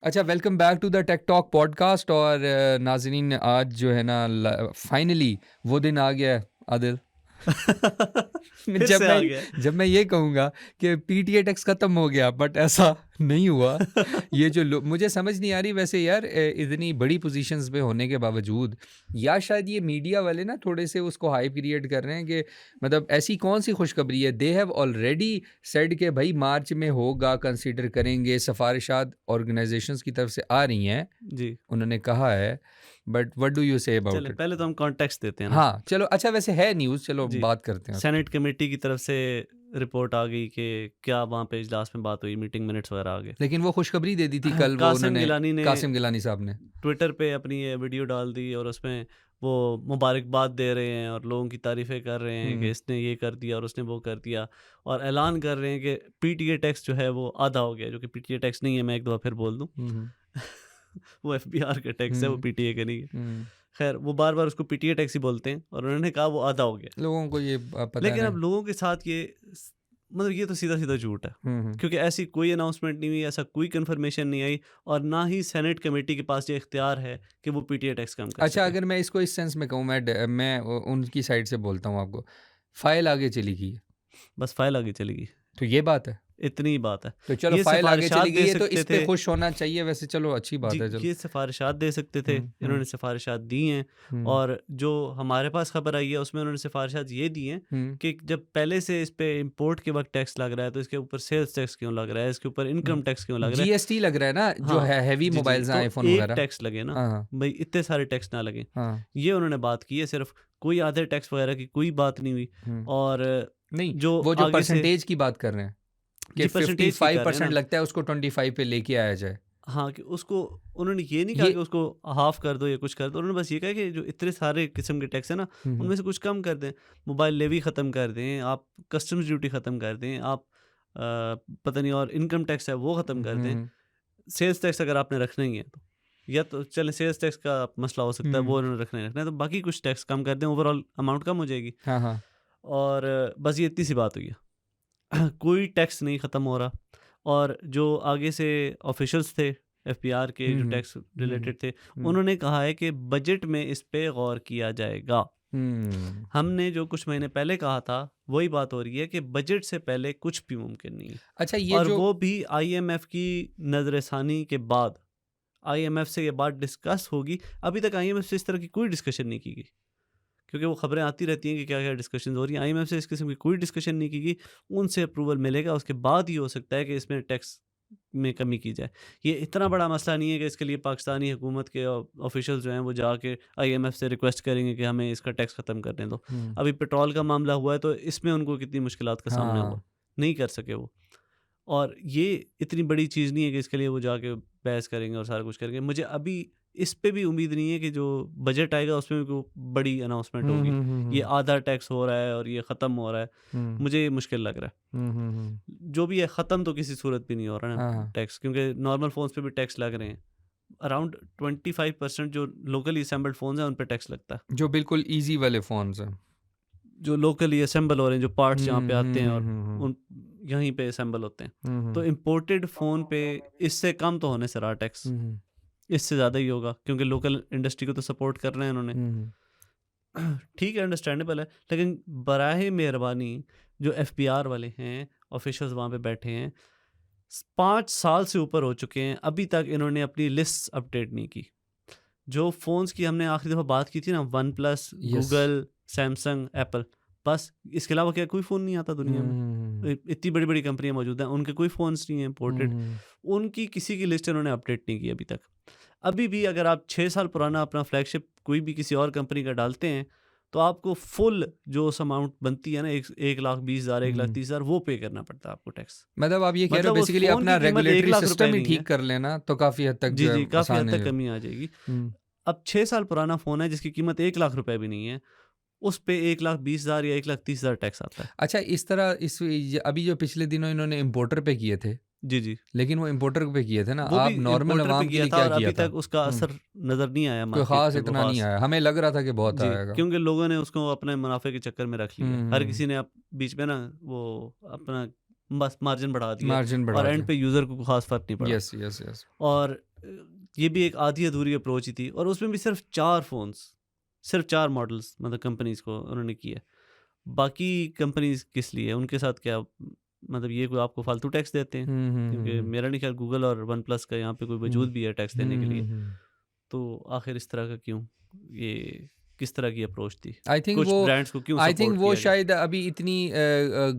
अच्छा, welcome back to the tech talk podcast. और नाज़रीन, आज जो है ना फाइनली वो दिन आ गया है, आदिल। फिर जब से मैं आ गया। जब मैं ये कहूँगा कि पीटीए टैक्स ख़त्म हो गया, बट ऐसा नहीं हुआ। ये जो मुझे समझ नहीं आ रही वैसे यार, इतनी बड़ी पोजीशंस पे होने के बावजूद, या शायद ये मीडिया वाले ना थोड़े से उसको हाइप क्रिएट कर रहे हैं कि मतलब ऐसी कौन सी खुशखबरी है। दे हैव ऑलरेडी सेड कि भाई मार्च में होगा, कंसीडर करेंगे, सिफारिशात ऑर्गेनाइजेशंस की तरफ से आ रही हैं, जी, उन्होंने कहा है। But what do you say about चलें इट? पहले तो हम कॉन्टेक्स्ट देते हैं ना। हाँ चलो, अच्छा वैसे है न्यूज़, चलो जी, बात करते हैं उस सेनेट कमेटी की तरफ से रिपोर्ट आ गई कि क्या वहाँ पे इजलास में बात हुई, मीटिंग मिनट्स वगैरह आ गए। लेकिन वो खुशखबरी दे दी थी कल, वो कासिम उन्होंने गिलानी ने कासिम गिलानी साहब ने। ट्विटर पे अपनी ये वीडियो डाल दी और उसमें वो मुबारकबाद दे रहे हैं और लोगों की तारीफ़ें कर रहे हैं कि इसने ये कर दिया और उसने वो कर दिया, और ऐलान कर रहे हैं कि पीटीए टैक्स जो है वो आधा हो गया, जो कि पीटीए टैक्स नहीं है, मैं एक दफ़ा फिर बोल दूँ। वो एफबीआर का टैक्स है, वो पीटीए का नहीं है। खैर, वो बार-बार उसको पीटीए टैक्स ही बोलते हैं और उन्होंने कहा वो आधा हो गया। लोगों को ये पता लेकिन नहीं। अब लोगों के साथ ये मतलब ये तो सीधा-सीधा झूठ है। क्योंकि ऐसी कोई अनाउंसमेंट नहीं हुई, ऐसा कोई कन्फर्मेशन नहीं आई और ना ही सेनेट कमेटी के पास ये इख्तियार है कि वो पीटीए टैक्स कम कर अच्छा, सके। अगर मैं इसको इस सेंस में कहूँ, मैं उनकी साइड से बोलता हूँ आपको, फाइल आगे चली गई है, बस फाइल आगे चली गई, तो ये बात है। इतनी ही बात है। तो चलो, ये फाइल आगे सिफारिशात चली गई दे है तो इस सकते पे थे। खुश होना चाहिए वैसे, चलो अच्छी बात जी, है, चलो। ये सिफारिशात दे सकते थे, इन्होंने सिफारिशात दी हैं। हम्म, और जो हमारे पास खबर आई है उसमें उन्होंने सिफारिशात ये दी हैं हम्म, कि जब पहले से इस पे इंपोर्ट के वक्त टैक्स लग रहा है तो इसके ऊपर सेल्स टैक्स क्यों लग रहा है, इसके ऊपर इनकम टैक्स क्यों लग रहा है। जीएसटी लग रहा है ना, जो हाँ, है हैवी जी, जी, मोबाइल्स हैं, तो आईफोन एक वगैरह। टैक्स लगे ना, हाँ, हाँ, भाई इतने सारे टैक्स ना लगे। हाँ। ये उन्होंने बात की है सिर्फ, कोई आधे टैक्स वगैरह की कोई बात नहीं हुई। और नहीं, जो वो जो आगे से परसेंटेज की बात कर रहे हैं कि जी परसेंटेज की कर रहे हैं 55% ना। लगता है उसको 25 पे लेके आया जाए। हाँ, कि उसको उन्होंने ये नहीं कहा ये कि उसको हाफ़ कर दो या कुछ कर दो, उन्होंने बस ये कहा कि जो इतने सारे किस्म के टैक्स हैं ना, उनमें से कुछ कम कर दें। मोबाइल लेवी ख़त्म कर दें, आप कस्टम्स ड्यूटी ख़त्म कर दें, आप पता नहीं और इनकम टैक्स है वो ख़त्म कर दें। सेल्स टैक्स अगर आपने रखना ही है तो, या तो चलें सेल्स टैक्स का मसला हो सकता है, वो उन्होंने रखना ही रखना है, तो बाकी कुछ टैक्स कम कर दें, ओवरऑल अमाउंट कम हो जाएगी। हाँ, हाँ। और बस ये इतनी सी बात हुई है। कोई टैक्स नहीं ख़त्म हो रहा। और जो आगे से ऑफिशियल्स थे एफबीआर के जो टैक्स रिलेटेड थे, उन्होंने कहा है कि बजट में इस पे गौर किया जाएगा। हमने जो कुछ महीने पहले कहा था वही बात हो रही है कि बजट से पहले कुछ भी मुमकिन नहीं है। अच्छा, ये और जो वो भी आईएमएफ की नज़रसानी के बाद, आईएमएफ से ये बात डिस्कस होगी। अभी तक आईएमएफ से इस तरह की कोई डिस्कशन नहीं की गई, क्योंकि वो खबरें आती रहती हैं कि क्या क्या डिस्कशन हो रही हैं। आईएमएफ से इस किस्म की कोई डिस्कशन नहीं की गई, उनसे अप्रूवल मिलेगा, उसके बाद ही हो सकता है कि इसमें टैक्स में कमी की जाए। ये इतना बड़ा मसला नहीं है कि इसके लिए पाकिस्तानी हुकूमत के ऑफिशियल जो हैं वो जाके आईएमएफ से रिक्वेस्ट करेंगे कि हमें इसका टैक्स ख़त्म करने दो। अभी पेट्रोल का मामला हुआ है तो इसमें उनको कितनी मुश्किलात का सामना हुआ, हाँ, नहीं कर सके वो। और ये इतनी बड़ी चीज़ नहीं है कि इसके लिए वो जाके बहस करेंगे और सारा कुछ करेंगे। मुझे अभी इस पे भी उम्मीद नहीं है कि जो बजट आएगा उसमें भी कोई बड़ी अनाउंसमेंट होगी। ये आधा टैक्स हो रहा है और ये ख़त्म हो रहा है, मुझे ये मुश्किल लग रहा है। जो भी है ख़त्म तो किसी सूरत भी नहीं हो रहा ना हाँ, टैक्स, क्योंकि नॉर्मल फ़ोन्स पे भी टैक्स लग रहे हैं। अराउंड 25% जो लोकली असेंबल्ड फ़ोन्स हैं उन पे टैक्स लगता है। जो बिल्कुल इजी वाले फोन्स हैं। जो लोकली असेंबल हो रहे हैं, जो पार्ट्स यहाँ पे आते हैं और उन यहीं पे असेंबल होते हैं, तो इम्पोर्टेड फ़ोन पे इससे कम तो होने से रहा टैक्स, इससे ज़्यादा ही होगा क्योंकि लोकल इंडस्ट्री को तो सपोर्ट कर रहे हैं उन्होंने। ठीक है, अंडरस्टैंडेबल है, लेकिन बराहे मेहरबानी जो एफबीआर वाले हैं, ऑफिशियल्स वहाँ पे बैठे हैं, 5 साल से ऊपर हो चुके हैं, अभी तक इन्होंने अपनी लिस्ट अपडेट नहीं की। जो फ़ोन्स की हमने आखिरी दफ़ा बात की थी ना, one plus, Google, Samsung, Apple, बस इसके अलावा क्या कोई फ़ोन नहीं आता दुनिया में। इतनी बड़ी बड़ी कंपनियां मौजूद हैं, उनके कोई फ़ोन्स नहीं हैं इम्पोर्टेड। उनकी किसी की लिस्ट इन्होंने अपडेट नहीं की अभी तक। अभी भी अगर आप 6 साल पुराना अपना फ्लैगशिप कोई भी किसी और कंपनी का डालते हैं तो आपको फुल जो उस अमाउंट बनती है ना, 1,20,000 1,30,000 वो पे करना पड़ता है आपको टैक्स। मतलब आप ये कह रहे हो मतलब उस बेसिकली फ़ोन अपना की कीमत रेगुलेटरी 1,00,000 रुपए सिस्टम ही नहीं ठीक है। कर लेना तो काफ़ी हद तक जी, जो है जी, काफ़ी आसान हद तक है। कमी आ जाएगी। हम्म, अब 6 साल पुराना फ़ोन है जिसकी कीमत 1,00,000 रुपए भी नहीं है, उस पे 1,20,000 या 1,30,000 टैक्स आता है। अच्छा, इस तरह अभी जो पिछले दिनों इन्होंने इम्पोर्टर पे किए थे, जी, जी। लेकिन वो इम्पोर्टर पे किए थे ना, वो भी आप नॉर्मल इम्पोर्टर पे अवाम के किया लिए था क्या और किया अभी था? तक उसका असर नज़र नहीं आया कोई मार्केट ख़ास पे, कोई इतना नहीं ख़ास। आया, हमें लग रहा था कि बहुत जी, आएगा। क्योंकि लोगों ने उसको अपने मुनाफे के चक्कर में रख लिया। हर हम्म, किसी ने बीच में ना वो अपना बस मार्जिन बढ़ा दिया मार्जिन और बढ़ा एंड दिया। पे यूज़र को खास फ़र्क नहीं पड़ा। Yes, yes, yes. और ये भी एक आधी अधूरी अप्रोच ही थी, और उसमें भी सिर्फ 4 फ़ोन्स, सिर्फ 4 मॉडल्स मतलब कंपनीज़ को उन्होंने किया। बाकी कंपनीज़ किस लिए, उनके साथ क्या मतलब ये कोई आपको फालतू टैक्स देते हैं? क्योंकि मेरा नहीं ख्याल गूगल और वन प्लस का यहाँ पे कोई वजूद भी है टैक्स देने के लिए। तो आखिर इस तरह का क्यों? ये किस तरह की अप्रोच थी? आई थिंक कुछ वो ब्रांड्स को क्यों आई थिंक सपोर्ट वो किया गया? शायद अभी इतनी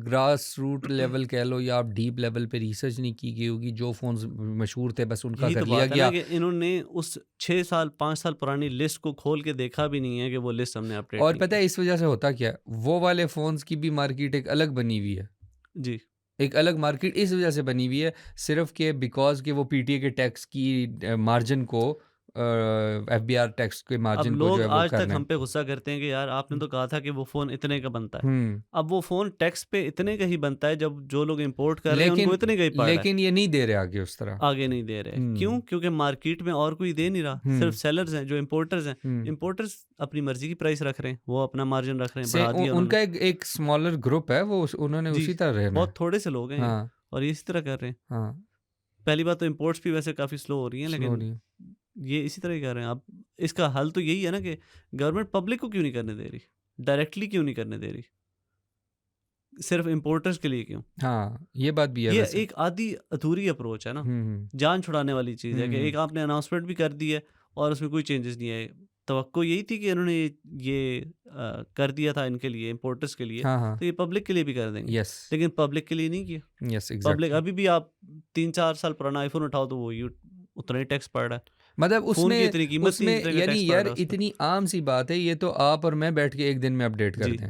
ग्रास रूट लेवल कह लो या आप डीप लेवल पे रिसर्च नहीं की गई होगी। जो फ़ोन्स मशहूर थे बस उनका यही कर तो लिया बात है ना गया। कि इन्होंने उस 6 साल 5 साल पुरानी लिस्ट को खोल के देखा भी नहीं है कि वो लिस्ट हमने अपडेट और नहीं पता की। है इस वजह से होता क्या है, वो वाले फ़ोन्स की भी मार्केट एक अलग बनी हुई है। जी। एक अलग मार्केट इस वजह से बनी हुई है सिर्फ कि बिकॉज़ कि वो पीटीए के टैक्स की मार्जिन को एफबीआर टैक्स के अब मार्जिन को जो लोग है वो आज तक करना हम है। पे गुस्सा करते हैं कि यार आपने तो कहा था कि वो फ़ोन इतने का बनता है। हुँ। अब वो फ़ोन टैक्स पे इतने का ही बनता है जब जो लोग इंपोर्ट कर रहे हैं उनको लेकिन इतने का ही पड़ रहा है। लेकिन ये नहीं दे रहे आगे उस तरह। आगे नहीं दे रहे। क्यों? हुँ, क्योंकि मार्केट में और कोई दे नहीं रहा। सिर्फ हुँ, सेलर्स हैं जो इंपोर्टर्स हैं। हुँ। इंपोर्टर्स अपनी मर्ज़ी की प्राइस रख रहे हैं। वो अपना मार्जिन रख रहे हैं, से बढ़ा उ दिया उन्होंने। उनका एक स्मॉलर ग्रुप है वो उन्होंने जी, उसी तरह रहना बहुत है। थोड़े से लोग हैं ये, हाँ, और ये इसी तरह कर रहे हैं। हाँ, पहली बात तो इंपोर्ट्स भी वैसे काफ़ी स्लो हो रही हैं, स्लो लेकिन नहीं। ये इसी तरह ही कर रहे हैं। अब इसका हल तो यही है ना कि गवर्नमेंट पब्लिक को क्यों नहीं करने दे रही? डायरेक्टली क्यों नहीं करने दे रही? सिर्फ इंपोर्टर्स के लिए क्यों? हाँ, ये बात भी है ये वैसे। एक आधी अधूरी अप्रोच है ना, हुँ, हुँ। जान छुड़ाने वाली चीज़ है कि हुँ, एक आपने अनाउंसमेंट भी कर दी है और उसमें कोई चेंजेस नहीं आए। तवक्को यही थी कि इन्होंने ये कर दिया था इनके लिए, इंपोर्टर्स के लिए, हाँ, हाँ। तो ये पब्लिक के लिए भी कर देंगे। यस, लेकिन पब्लिक के लिए नहीं किया। Yes public exactly. अभी भी आप 3-4 साल पुराना आईफ़ोन उठाओ तो वो उतना ही टैक्स पड़ रहा है। मतलब फ़ोन की उसमें इतनी कीमत नहीं उसमें जितने का टैक्स यानी पड़ यार रहा है उस पे। इतनी आम सी बात है, ये तो आप और मैं बैठ के एक दिन में अपडेट कर जी, दें।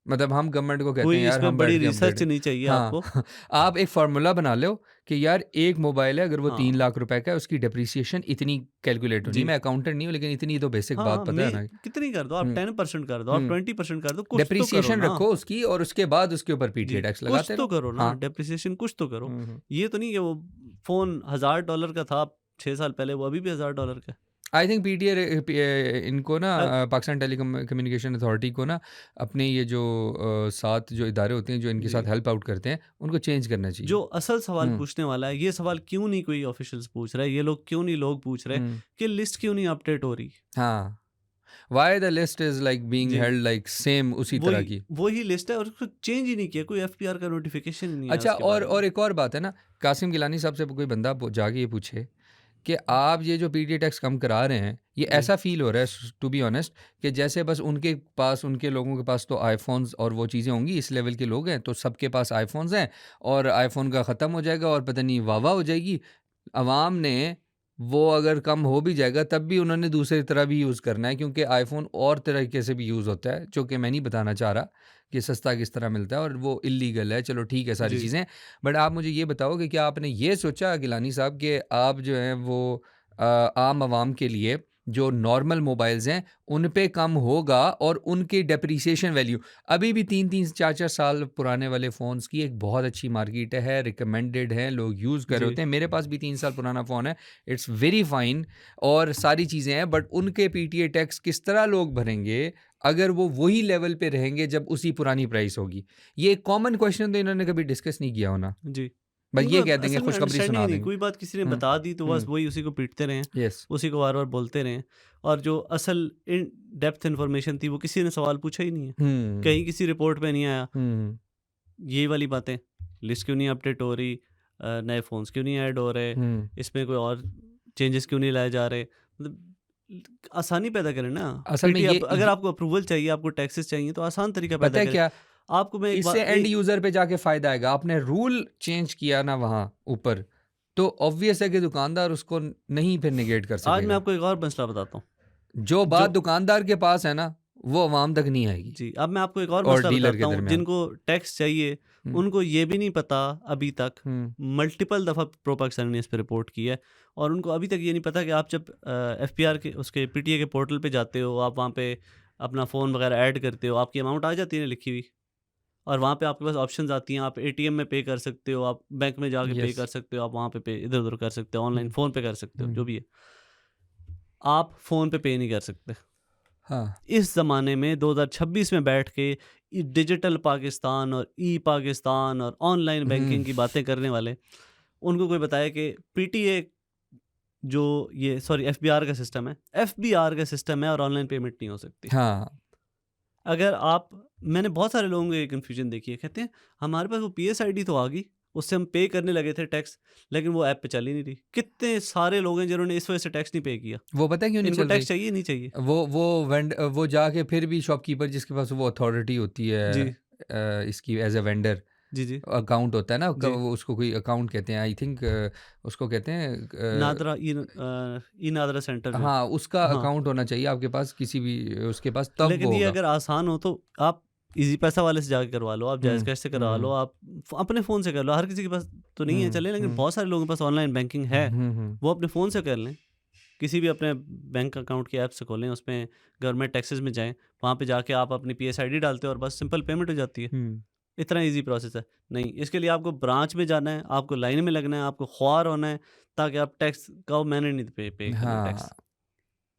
मतलब हम गवर्नमेंट को कहते हैं कोई यार इसमें हम बैठ बड़ी के अपडेट। रिसर्च नहीं चाहिए हाँ, आपको। आप एक फ़ॉर्मूला बना लो कि यार एक मोबाइल है अगर वो 3 हाँ, लाख रुपए का है उसकी डेप्रिसिएशन इतनी कैलकुलेट होनी है। जी। मैं अकाउंटेंट नहीं हूँ लेकिन इतनी तो बेसिक बात हाँ, पता है मैं ना। कितनी कर दो आप, हुँ, 10% कर दो, आप हुँ। 20% कर दो, कुछ तो करो डेप्रिसिएशन ना। रखो उसकी और उसके बाद उसके ऊपर पीटीए जी, टैक्स कुछ लगाते तो रहो। करो ना, हाँ। डेप्रिसिएशन कुछ तो करो। हुँ, हुँ। ये तो नहीं कि वो फ़ोन $1000 का था 6 साल पहले, वो अभी भी $1000 का है। आई थिंक इनको ना अब पाकिस्तान कम्युनिकेशन अथॉरिटी को ना अपने ये जो साथ जो इदारे होते हैं जो इनके जी, साथ हेल्प आउट करते हैं उनको चेंज करना जो चाहिए। असल सवाल हुँ, पूछने वाला है, ये सवाल क्यों नहीं कोई ऑफिशियल्स पूछ रहा है, ये लोग क्यों नहीं लोग पूछ रहे हुँ। कि लिस्ट क्यों नहीं अपडेट हो रही? हाँ, why the list is like being जी, हेल्ड लाइक सेम उसी तरह वही की। वही लिस्ट है और उसको चेंज ही नहीं किया, कोई एफपीआर का नोटिफिकेशन ही नहीं आया अच्छा उसके बारे में। और एक और बात है ना, कासिम गिलानी साहब से कोई बंदा जाके ये पूछे कि आप ये जो पीटीए टैक्स कम करा रहे हैं, ये जी, ऐसा फ़ील हो रहा है टू बी ऑनेस्ट कि जैसे बस उनके पास उनके लोगों के पास तो आईफ़ोन्स और वो चीज़ें होंगी, इस लेवल के लोग हैं, तो सबके पास आईफ़ोन्स हैं और आईफ़ोन का ख़त्म हो जाएगा और पता नहीं वाह-वाह हो जाएगी। अवाम ने वो अगर कम हो भी जाएगा तब भी उन्होंने दूसरी तरह भी यूज़ करना है क्योंकि आईफ़ोन और तरीके से भी यूज़ होता है, जो कि मैं नहीं बताना चाह रहा कि सस्ता किस तरह मिलता है और वो इल्लीगल है। चलो ठीक है सारी जी। चीज़ें। बट आप मुझे ये बताओ कि क्या आपने ये सोचा गिलानी साहब कि आप जो हैं वो आम आवाम के लिए जो नॉर्मल मोबाइल्स हैं उन पे कम होगा और उनकी डेप्रिसिएशन वैल्यू अभी भी 3-3 4-4 साल पुराने वाले फ़ोन्स की एक बहुत अच्छी मार्केट है, रिकमेंडेड है, लोग यूज़ कर रहे जी, होते हैं। मेरे पास भी 3 साल पुराना फ़ोन है, इट्स वेरी फाइन और सारी चीज़ें हैं बट उनके पीटीए टैक्स किस तरह लोग भरेंगे अगर वो वही लेवल पे रहेंगे जब उसी पुरानी प्राइस होगी? ये एक कॉमन क्वेश्चन तो इन्होंने कभी डिस्कस नहीं किया होना। जी। बस उनको ये कह देंगे, असल में खुशखबरी अंडरस्टैंडिंग सुना ही नहीं, देंगे। कोई बात किसी ने हुँ, बता दी तो बस हुँ, वही उसी को पीटते रहे हैं, येस, उसी को बार-बार बोलते रहे हैं, और जो असल इन डेप्थ इन्फॉर्मेशन थी वो किसी ने सवाल पूछा ही नहीं है। हुँ, कहीं किसी रिपोर्ट में नहीं आया। हुँ, ये वाली बातें, लिस्ट क्यों नहीं अपडेट हो रही, नए फ़ोन्स क्यों नहीं ऐड हो रहे, हुँ। इसमें कोई और चेंजेस क्यों नहीं लाए जा रहे, मतलब आसानी पैदा करें ना। असल में पीटी ये अब अगर आपको अप्रूवल चाहिए, आपको टैक्सेस चाहिए तो आसान तरीका पता पैदा है करें। क्या? आपको मैं एक इससे बात एंड यूज़र पे जाके फ़ायदा आएगा। आपने रूल चेंज किया ना वहाँ ऊपर, तो ऑब्वियस है कि दुकानदार उसको नहीं फिर नेगेट कर आज मैं सकेगा। आपको एक और मसला बताता हूँ। जो जो बात दुकानदार के पास है ना, वो अवाम तक नहीं आएगी जी, अब मैं आपको एक और और मसला डीलर बताता के हूँ, दरमियान। जिनको टैक्स चाहिए, हुँ, उनको ये भी नहीं पता अभी तक, हुँ, मल्टीपल दफ़ा प्रो पाकिस्तान ने इस पे रिपोर्ट की है, और उनको अभी तक ये नहीं पता कि आप जब एफपीआर के उसके पीटीए के पोर्टल पे जाते हो, आप वहाँ पे अपना फ़ोन वगैरह ऐड करते हो, आपकी अमाउंट आ जाती है ना लिखी हुई, और वहाँ पे आपके पास ऑप्शंस आती हैं, आप एटीएम में पे कर सकते हो, आप बैंक में जाके पे येस। कर सकते हो, आप वहाँ पे इधर-उधर कर सकते हो, ऑनलाइन हुँ, फ़ोन पे कर सकते हो, जो हुँ, भी है। आप फ़ोन पे नहीं कर सकते। हाँ, इस ज़माने में 2026 में बैठ के डिजिटल पाकिस्तान और ई पाकिस्तान और ऑनलाइन हुँ, बैंकिंग की बातें करने वाले, उनको कोई बताए कि पीटीए जो ये सॉरी एफबीआर का सिस्टम है, एफबीआर का सिस्टम है और ऑनलाइन पेमेंट नहीं हो सकती। हाँ अगर आप मैंने बहुत सारे लोगों को ये कन्फ्यूजन देखी है, कहते हैं हमारे पास वो पीएसआईडी तो आ गई, उससे हम पे करने लगे थे टैक्स, लेकिन वो ऐप पे चल ही नहीं रही। कितने सारे लोग हैं जिन्होंने इस वजह से टैक्स नहीं पे किया। वो पता है क्यों नहीं इनको चल टैक्स रही? चाहिए नहीं चाहिए? वो जाके फिर भी शॉपकीपर जिसके पास वो अथॉरिटी होती है जी इसकी एज ए वेंडर जी जी अकाउंट होता है ना जी। वो उसको कोई अकाउंट कहते हैं आई थिंक उसको कहते हैं नादरा ई नादरा सेंटर जो है। हाँ उसका हाँ, अकाउंट होना चाहिए आपके पास किसी भी उसके पास तब वो लेकिन ये होगा। अगर आसान हो तो आप इजी पैसा वाले से जाके करवा लो, आप जायज़ कैश से करवा लो, आप अपने फ़ोन से कर लो। हर किसी के पास तो नहीं है चले, लेकिन बहुत सारे लोगों के पास ऑनलाइन बैंकिंग है, वो अपने फ़ोन से कर लें। किसी भी अपने बैंक अकाउंट की ऐप से खोलें, उसमें गवर्नमेंट टैक्सेस में जाएँ, वहाँ पे जाके आप अपनी पीएसआईडी डालते हो और बस सिंपल पेमेंट हो जाती है। इतना ईज़ी प्रोसेस है। नहीं, इसके लिए आपको ब्रांच में जाना है, आपको लाइन में लगना है, आपको ख्वार होना है, ताकि आप टैक्स का मैंने नहीं पे करना टैक्स। हाँ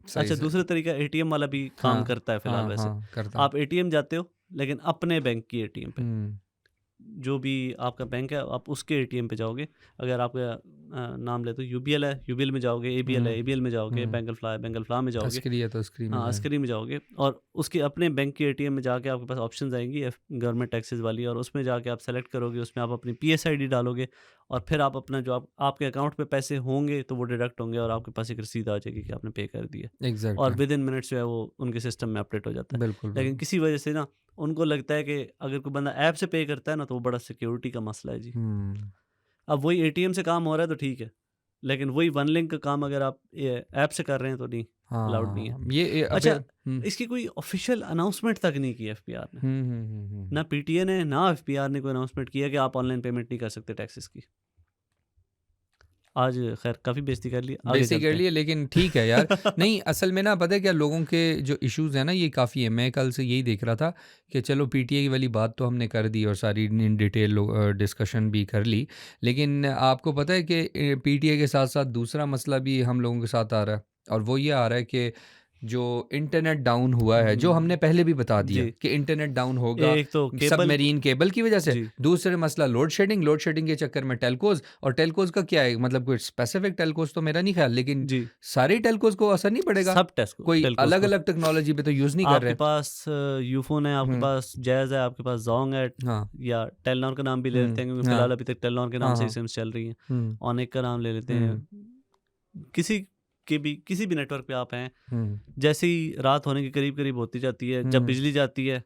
सही अच्छा, से दूसरा तरीका एटीएम वाला भी काम हाँ करता है फ़िलहाल हाँ वैसे। हाँ करता है। आप एटीएम जाते हो, लेकिन अपने बैंक की एटीएम पे। हम्म जो भी आपका बैंक है, आप उसके एटीएम पे जाओगे। अगर आपका नाम ले तो यूबीएल है, यूबीएल में जाओगे, एबीएल है, एबीएल में जाओगे, बैंगल फ्ला में जाओगे। अस्करी है तो अस्करी में हाँ, जाए। अस्करी में जाओगे और उसके अपने बैंक की एटीएम में जाके आपके पास ऑप्शंस आएंगी गवर्नमेंट टैक्सेस वाली, और उसमें जाके आप सेलेक्ट करोगे, उसमें आप अपनी पीएसआईडी डालोगे और फिर आप अपना जो आपके अकाउंट पे पैसे होंगे तो वो डिडक्ट होंगे और आपके पास एक रसीद आ जाएगी कि आपने पे कर दिया, और एग्जैक्टली विद इन मिनट्स जो है वो उनके सिस्टम में अपडेट हो जाता है। बिल्कुल लेकिन बिल्कुल किसी वजह से ना उनको लगता है कि अगर कोई बंदा ऐप से पे करता है ना तो वो बड़ा सिक्योरिटी का मसला है जी। हम्म अब वही एटीएम से काम हो रहा है तो ठीक है, लेकिन वही वन लिंक का काम अगर आप ये ऐप से कर रहे हैं तो नहीं, अलाउड नहीं है। हाँ ये अबे अच्छा, इसकी कोई ऑफिशियल अनाउंसमेंट तक नहीं की एफबीआर ने, ना पीटीए ने ना एफबीआर ने कोई अनाउंसमेंट किया कि आप ऑनलाइन पेमेंट नहीं कर सकते टैक्सेस की। आज खैर काफ़ी बेइज्जती कर ली, आगे बेसिक कर चलते हैं। लिए लेकिन ठीक है यार। नहीं असल में ना पता है क्या लोगों के जो इश्यूज हैं ना ये काफ़ी है। मैं कल से यही देख रहा था कि चलो पीटीए वाली बात तो हमने कर दी और सारी इन डिटेल डिस्कशन भी कर ली, लेकिन आपको पता है कि पीटीए के साथ साथ दूसरा मसला भी हम लोगों के साथ आ रहा है, और वो ये आ रहा है कि जो इंटरनेट डाउन हुआ है, जो हमने पहले भी बता दिया जी, कि इंटरनेट डाउन होगा एक तो केबल। सबमरीन केबल की वजह से। जी दूसरे मसला लोड शेडिंग के चक्कर में टेलकोज, और टेलकोज का क्या है मतलब कोई स्पेसिफिक टेलकोज तो मेरा नहीं ख्याल, लेकिन जी, सारे टेलकोज को असर नहीं पड़ेगा। सब टेस्ट कोई टेलकोस अलग को। अलग टेक्नोलॉजी पे तो यूज़ नहीं कर आपके रहे। पास यूफोन है, आपके हम्म पास जैज़ है, आपके पास जोंग है, हाँ या टेलनॉर का नाम भी ले लेते हैं क्योंकि हाँ फिलहाल अभी तक टेलनॉर के नाम हाँ से ही हाँ सिम्स चल रही हैं। हम्म ऑनेक का नाम ले लेते हैं। किसी किसी भी नेटवर्क पे आप हैं, जैसे ही रात होने के करीब करीब होती जाती है, जब बिजली जाती है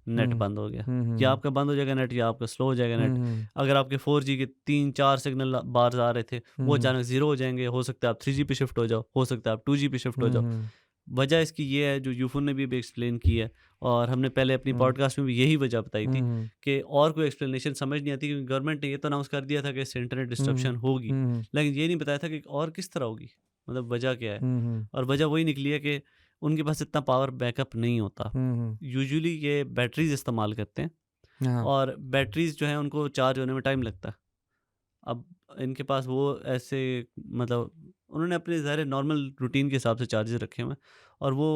नेट बंद हो गया, या आपका बंद हो जाएगा नेट या आपका स्लो हो जाएगा नेट। अगर आपके 4G के 3-4 सिग्नल बार आ रहे थे वो अचानक ज़ीरो हो जाएंगे, हो सकता है आप 3G पे शिफ्ट हो जाओ, हो सकता है आप 2G पे शिफ्ट हो जाओ। वजह इसकी ये है जो यूफोन ने भी एक्सप्लेन की है, और हमने पहले अपनी पॉडकास्ट में भी यही वजह बताई थी कि और कोई एक्सप्लेनेशन समझ नहीं आती, क्योंकि गवर्नमेंट ने ये तो अनाउंस कर दिया था कि इससे इंटरनेट डिस्ट्रप्शन होगी, लेकिन ये नहीं बताया था कि और किस तरह होगी, मतलब वजह क्या है। और वजह वही निकली है कि उनके पास इतना पावर बैकअप नहीं होता। यूजुअली ये बैटरीज इस्तेमाल करते हैं, हाँ और बैटरीज जो है उनको चार्ज होने में टाइम लगता है। अब इनके पास वो ऐसे मतलब उन्होंने अपने ज़ाहिर नॉर्मल रूटीन के हिसाब से चार्जेस रखे हुए हैं, और वो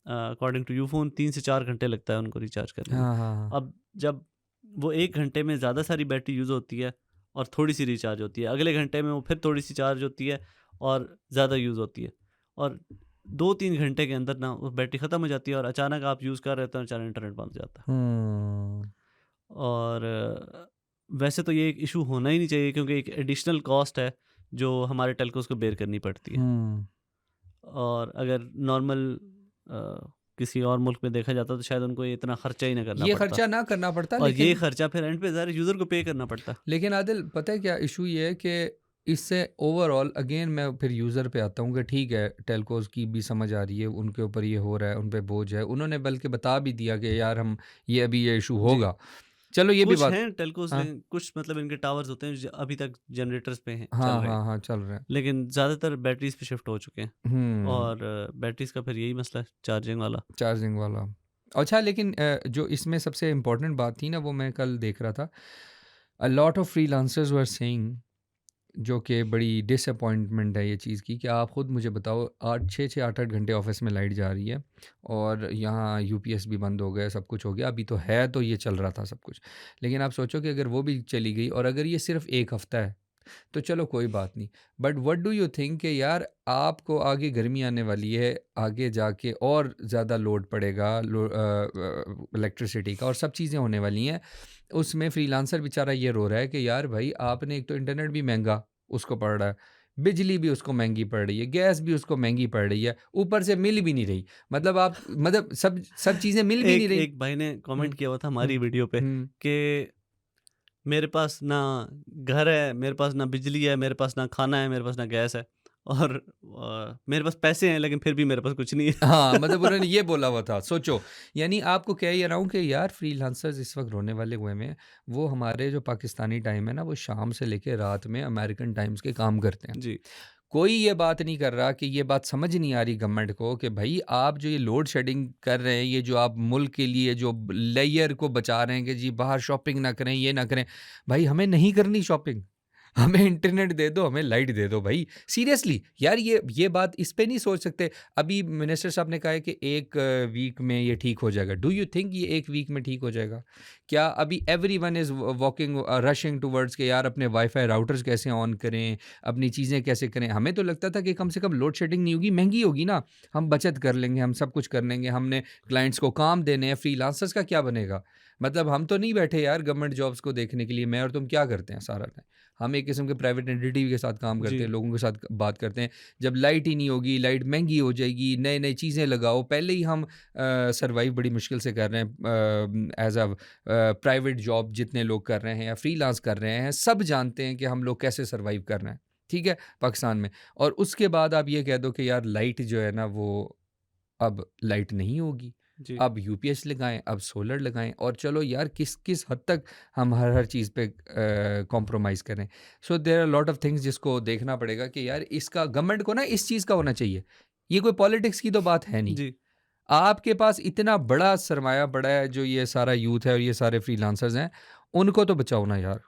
अकॉर्डिंग टू यूफोन 3 से 4 घंटे लगता है उनको रिचार्ज करने में। हाँ हाँ अब जब वो 1 घंटे में ज़्यादा सारी बैटरी यूज़ होती है और थोड़ी सी रिचार्ज होती है, अगले घंटे में वो फिर थोड़ी सी चार्ज होती है और ज़्यादा यूज़ होती है, और 2-3 घंटे के अंदर ना वो बैटरी ख़त्म हो जाती है और अचानक आप यूज़ कर रहे हो तो अचानक इंटरनेट बंद हो जाता है। और वैसे तो ये एक इशू होना ही नहीं चाहिए, क्योंकि एक एडिशनल कॉस्ट है जो हमारे टेलकोस को बेयर करनी पड़ती है। और अगर नॉर्मल किसी और मुल्क में देखा जाता तो शायद उनको ये इतना खर्चा ही ना करना ये पड़ता, खर्चा ना करना पड़ता, और ये लेकिन खर्चा फिर एंड पे ज़ाहिर यूज़र को पे करना पड़ता। लेकिन आदिल पता है क्या इशू ये है कि इससे ओवरऑल अगेन मैं फिर यूज़र पे आता हूँ कि ठीक है टेलकोस की भी समझ आ रही है, उनके ऊपर ये हो रहा है, उन पे बोझ है, उन्होंने बल्कि बता भी दिया कि यार हम ये अभी ये इशू होगा। चलो ये भी कुछ बात हैं टेलकोस, हाँ कुछ मतलब इनके टावर्स होते हैं जो अभी तक जनरेटर्स पे हैं, चल हाँ रहे हैं, हाँ हाँ चल रहे हैं। लेकिन ज़्यादातर बैटरीज पे शिफ्ट हो चुके हैं, और बैटरीज का फिर यही मसला है चार्जिंग वाला। चार्जिंग वाला। अच्छा लेकिन जो इसमें सबसे इम्पोर्टेंट बात थी ना वो मैं कल देख रहा था, a lot of freelancers were saying, जो कि बड़ी डिसअपॉइंटमेंट है ये चीज़ की, कि आप ख़ुद मुझे बताओ 8 घंटे ऑफिस में लाइट जा रही है और यहाँ यूपीएस भी बंद हो गया, सब कुछ हो गया, अभी तो है तो ये चल रहा था सब कुछ, लेकिन आप सोचो कि अगर वो भी चली गई और अगर ये सिर्फ एक हफ़्ता है तो चलो कोई बात नहीं, but what do you think कि यार आपको आगे गर्मी आने वाली है, आगे जाके और ज़्यादा लोड पड़ेगा इलेक्ट्रिसिटी का और सब चीज़ें होने वाली हैं, उसमें फ्रीलांसर बेचारा ये रो रहा है कि यार भाई आपने एक तो इंटरनेट भी महंगा उसको पड़ रहा है, बिजली भी उसको महंगी पड़ रही है, गैस भी उसको महंगी पड़ रही है, ऊपर से मिल भी नहीं रही, मतलब आप मतलब सब सब चीज़ें मिल भी नहीं रही। एक भाई ने कमेंट हम्म, किया हुआ था हमारी हम्म, वीडियो पे हम्म, कि मेरे पास ना घर है, मेरे पास ना बिजली है, मेरे पास ना खाना है, मेरे पास ना गैस है, और मेरे पास पैसे हैं लेकिन फिर भी मेरे पास कुछ नहीं है। हाँ, मतलब उन्होंने ये बोला हुआ था, सोचो। यानी आपको कह ये रहा हूँ कि यार फ्रीलांसर्स इस वक्त रोने वाले हुए में, वो हमारे जो पाकिस्तानी टाइम है ना, वो शाम से लेके रात में अमेरिकन टाइम्स के काम करते हैं। जी कोई ये बात नहीं कर रहा कि ये बात समझ नहीं आ रही गवर्नमेंट को कि भाई आप जो ये लोड शेडिंग कर रहे हैं, ये जो आप मुल्क के लिए जो लेयर को बचा रहे हैं कि जी बाहर शॉपिंग ना करें, ये ना करें, भाई हमें नहीं करनी शॉपिंग, हमें इंटरनेट दे दो, हमें लाइट दे दो भाई, सीरियसली यार ये बात इस पे नहीं सोच सकते। अभी मिनिस्टर साहब ने कहा है कि एक वीक में ये ठीक हो जाएगा। डू यू थिंक ये एक वीक में ठीक हो जाएगा? क्या अभी everyone is walking rushing towards के यार अपने वाईफाई राउटर्स कैसे ऑन करें, अपनी चीज़ें कैसे करें? हमें तो लगता था कि कम से कम लोड शेडिंग नहीं होगी, महंगी होगी ना, हम बचत कर लेंगे, हम सब कुछ कर लेंगे, हमने क्लाइंट्स को काम देने हैं, फ्रीलांसर्स का क्या बनेगा? मतलब हम तो नहीं बैठे यार गवर्नमेंट जॉब्स को देखने के लिए, मैं और तुम क्या करते हैं सारा टाइम? हम एक किस्म के प्राइवेट एंटिटी के साथ काम करते जी हैं, लोगों के साथ बात करते हैं। जब लाइट ही नहीं होगी, लाइट महंगी हो जाएगी, नए नई चीज़ें लगाओ, पहले ही हम सर्वाइव बड़ी मुश्किल से कर रहे हैं एज अ प्राइवेट जॉब, जितने लोग कर रहे हैं या फ्रीलांस कर रहे हैं, सब जानते हैं कि हम लोग कैसे सर्वाइव कर रहे हैं, ठीक है, पाकिस्तान में। और उसके बाद आप ये कह दो कि यार लाइट जो है ना, वो अब लाइट नहीं होगी, जी अब यूपीएस लगाएं, अब सोलर लगाएं, और चलो यार किस किस हद तक हम हर चीज़ पे कॉम्प्रोमाइज़ करें। So there are lot of things जिसको देखना पड़ेगा कि यार इसका गवर्नमेंट को ना इस चीज़ का होना चाहिए। ये कोई पॉलिटिक्स की तो बात है नहीं। जी आपके पास इतना बड़ा सरमाया पड़ा है, जो ये सारा यूथ है और ये सारे फ्रीलांसर्स हैं, उनको तो बचाओ ना यार,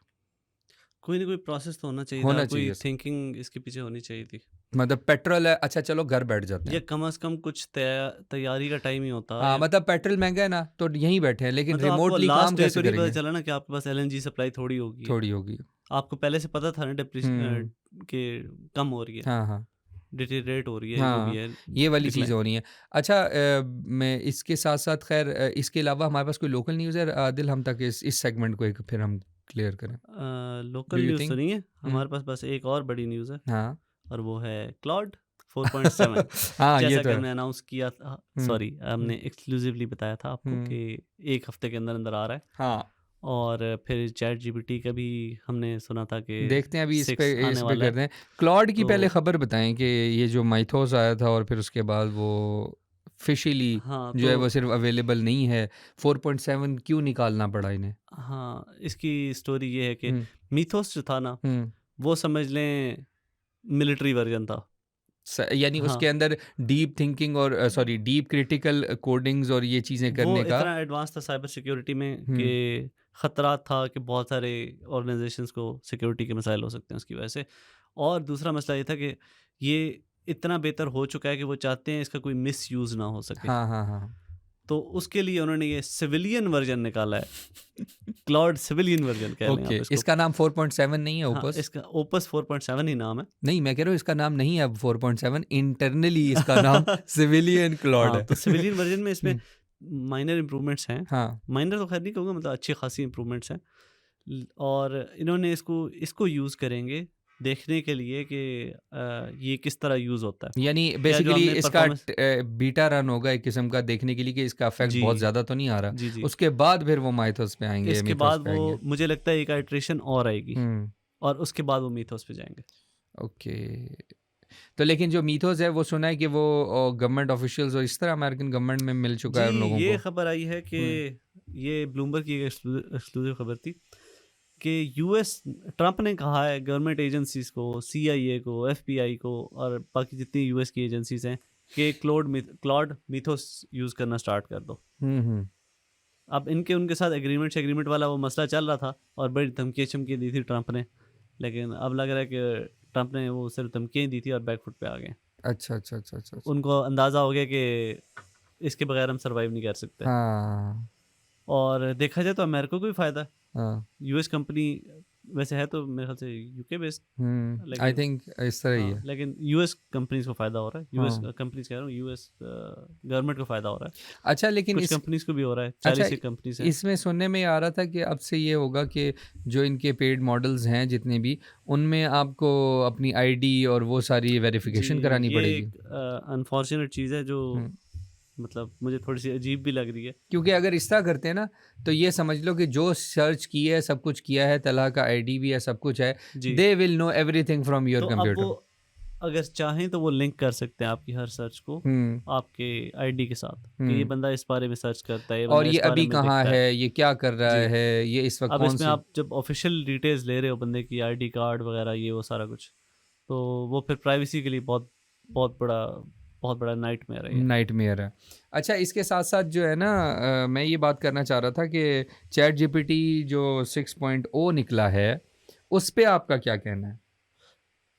कोई ना कोई प्रोसेस तो होना चाहिए था, होना कोई चाहिए। थिंकिंग इसके पीछे होनी चाहिए थी, मतलब पेट्रोल है, अच्छा चलो घर बैठ जाते या हैं। कम से कम कुछ तैयारी का टाइम ही होता, हाँ, या मतलब पेट्रोल महंगा है ना, तो यहीं बैठे हैं, लेकिन मतलब आपको रिमोटली काम लास्ट डे कैसे तो नहीं पता करेंगे? चला ना कि आपके पास एलएनजी सप्लाई थोड़ी होगी, थोड़ी होगी। आपको पहले से पता था ना हम्म, कि कम हो रही है, हाँ हाँ डिटेरिएट हो रही है, जो भी हाँ, है, ये वाली चीज़ें डिक्लाइन। हो रही हैं। अच्छा, मैं इसके साथ साथ खैर इसके अलावा हमारे पास कोई लोकल न्यूज़ है आदिल, हम तक इस सेगमेंट को एक फिर हम क्लियर करें? डू लोकल यू न्यूज़ तो थिंक? नहीं है हमारे पास, बस एक और बड़ी न्यूज़ है, हाँ। और वो है क्लाउड 4.7। हाँ, ये जैसा तो कि है। हमने अनाउंस किया था, हुँ, सॉरी, हमने हुँ, एक्सक्लूसिवली बताया था आपको हुँ। कि एक हफ्ते के अंदर अंदर आ रहा है, हाँ, और फिर चैट जीपीटी का भी हमने सुना था कि देखते हैं अभी 6 आने इस पे वाला है। करते हैं। क्लॉड की तो पहले खबर बताएँ कि ये जो माइथोस आया था और फिर उसके बाद वो ऑफ़िशियली हाँ, जो तो है वो सिर्फ़ अवेलेबल नहीं है। 4.7 क्यों निकालना पड़ा इन्हें? हाँ, इसकी स्टोरी ये है कि हुँ, मिथोस जो था ना, हुँ। वो समझ लें मिलिट्री वर्जन था। यानी हाँ, उसके अंदर डीप थिंकिंग और सॉरी डीप क्रिटिकल कोडिंग्स और ये चीज़ें वो करने का। इतना एडवांस था साइबर सिक्योरिटी में कि हुँ, खतरा था कि बहुत सारे ऑर्गेनाइजेशंस को सिक्योरिटी के मसाइल हो सकते हैं उसकी वजह से। और दूसरा मसला ये था कि ये इतना बेहतर हो चुका है कि वो चाहते हैं इसका कोई मिसयूज़ ना हो सके। हाँ, हाँ, हाँ। तो उसके लिए उन्होंने ये सिविलियन वर्जन निकाला है। क्लाउड सिविलियन वर्जन कह लें ओके, आप इसको। इसका नाम 4.7 नहीं है हाँ, ओपस? इसका ओपस 4.7 ही नाम है। नहीं, मैं कह रहा हूँ इसका नाम नहीं है अब 4.7, इंटरनली इसका नाम सिविलियन क्लॉड हाँ, है। तो सिविलियन वर्जन में इसमें हुँ, माइनर इम्प्रूवमेंट्स हैं। हाँ। माइनर तो खैर नहीं कहूँगा, मतलब अच्छी खासी इम्प्रूवमेंट्स हैं। और इन्होंने इसको यूज़ करेंगे देखने के लिए कि ये किस तरह यूज़ होता है। यानी क्या जो बेसिकली हमने इसका परफॉर्मेंस। बीटा रन होगा एक किस्म का, देखने के लिए कि इसका इफ़ेक्ट जी, बहुत ज़्यादा तो नहीं आ रहा। जी, जी। उसके बाद फिर वो माइथोस पे आएँगे, इसके मिथोस बाद पे वो आएँगे। मुझे लगता है एक इटरेशन और आएगी, हुँ, और उसके बाद वो मिथोस पे जाएँगे। ओके। तो लेकिन जो मिथोस है वो सुना है कि वो गवर्नमेंट ऑफिशियल्स और इस तरह अमेरिकन गवर्नमेंट में मिल चुका जी, है उन लोगों ये को। खबर आई है कि हुँ, ये ब्लूमबर्ग की एक एक्सक्लूसिव खबर थी कि यूएस ट्रंप ने कहा है गवर्नमेंट एजेंसीज को, सीआईए को, एफबीआई को और बाकी जितनी यूएस की एजेंसीज हैं कि क्लॉड मिथोस यूज़ करना स्टार्ट कर दो। हुँ, हुँ। अब इनके उनके साथ एग्रीमेंट वाला वो मसला चल रहा था, और बड़ी धमकी चमकी दी थी ट्रंप ने, लेकिन अब लग रहा है कि ट्रंप ने वो सिर्फ धमकियाँ दी थी और बैकफुट पे आ गए। अच्छा, अच्छा, अच्छा, अच्छा, अच्छा। उनको अंदाज़ा हो गया कि इसके बगैर हम सर्वाइव नहीं कर सकते। हाँ, और देखा जाए तो अमेरिका को भी फ़ायदा है। हाँ। यूएस कंपनी वैसे है तो मेरे ख्याल से यूके बेस्ड, आई लेकिन थिंक इस तरह ही हाँ, है। लेकिन यूएस कंपनीज को फ़ायदा हो रहा है, यूएस हाँ। कंपनीज कह रहा हूँ, यूएस गवर्नमेंट को फ़ायदा हो रहा है, अच्छा लेकिन कुछ इस कंपनीज को भी हो रहा है, अच्छा 40 कंपनीज हैं। इसमें सुनने में आ रहा था कि अब से ये होगा कि जो इनके पेड मॉडल्स हैं जितने भी, उनमें आपको अपनी आईडी और वो सारी जी, वेरिफिकेशन करानी ये पड़ेगी। एक अनफॉर्चुनेट चीज़ है जो हम्म, मतलब मुझे थोड़ी सी अजीब भी लग रही है। क्योंकि अगर इस तरह करते हैं ना, तो ये समझ लो कि जो सर्च किया है सब कुछ किया है, तलहा का आईडी भी है, सब कुछ है, जी, they will know everything from your तो अब वो कंप्यूटर। अगर चाहें तो वो लिंक कर सकते हैं आपकी हर सर्च को हम्म आपके आईडी के साथ, कि ये हम्म बंदा इस बारे में सर्च करता है, ये और बंदा ये इस बारे अभी में कहाँ देखता है। है, ये क्या कर रहा जी, है, ये इस वक्त अब कौन इसमें सी। आप जब ऑफिशियल डिटेल्स ले रहे हो बंदे की, आईडी कार्ड वगैरह ये वो सारा कुछ, तो वो फिर प्राइवेसी के लिए बहुत बहुत बड़ा नाइटमेयर है ये। नाइटमेयर है। अच्छा इसके साथ साथ जो है ना, मैं ये बात करना चाह रहा था कि चैट जीपीटी जो 6.0 निकला है, उस पे आपका क्या कहना है?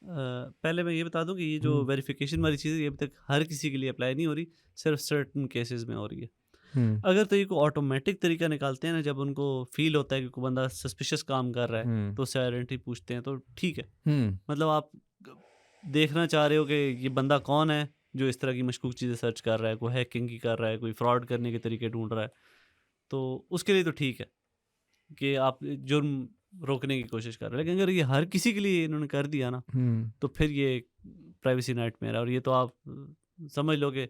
पहले मैं ये बता दूं कि ये जो हम्म वेरिफिकेशन वाली चीज़ है ये अभी तक हर किसी के लिए अप्लाई नहीं हो रही, सिर्फ सर्टन केसेस में हो रही है। हम्म अगर तो ये कोई ऑटोमेटिक तरीका निकालते हैं ना, जब उनको फील होता है कि कोई बंदा सस्पिशियस काम कर रहा है हम्म तो उससे आइडेंटिटी पूछते हैं, तो ठीक है। हम्म मतलब आप देखना चाह रहे हो कि ये बंदा कौन है जो इस तरह की मशकूक चीज़ें सर्च कर रहा है, कोई हैकिंग की कर रहा है, कोई फ्रॉड करने के तरीके ढूंढ रहा है, तो उसके लिए तो ठीक है कि आप जुर्म रोकने की कोशिश कर रहे हैं। लेकिन अगर ये हर किसी के लिए इन्होंने कर दिया ना, हम्म तो फिर ये प्राइवेसी नाइटमेयर है। और ये तो आप समझ लो कि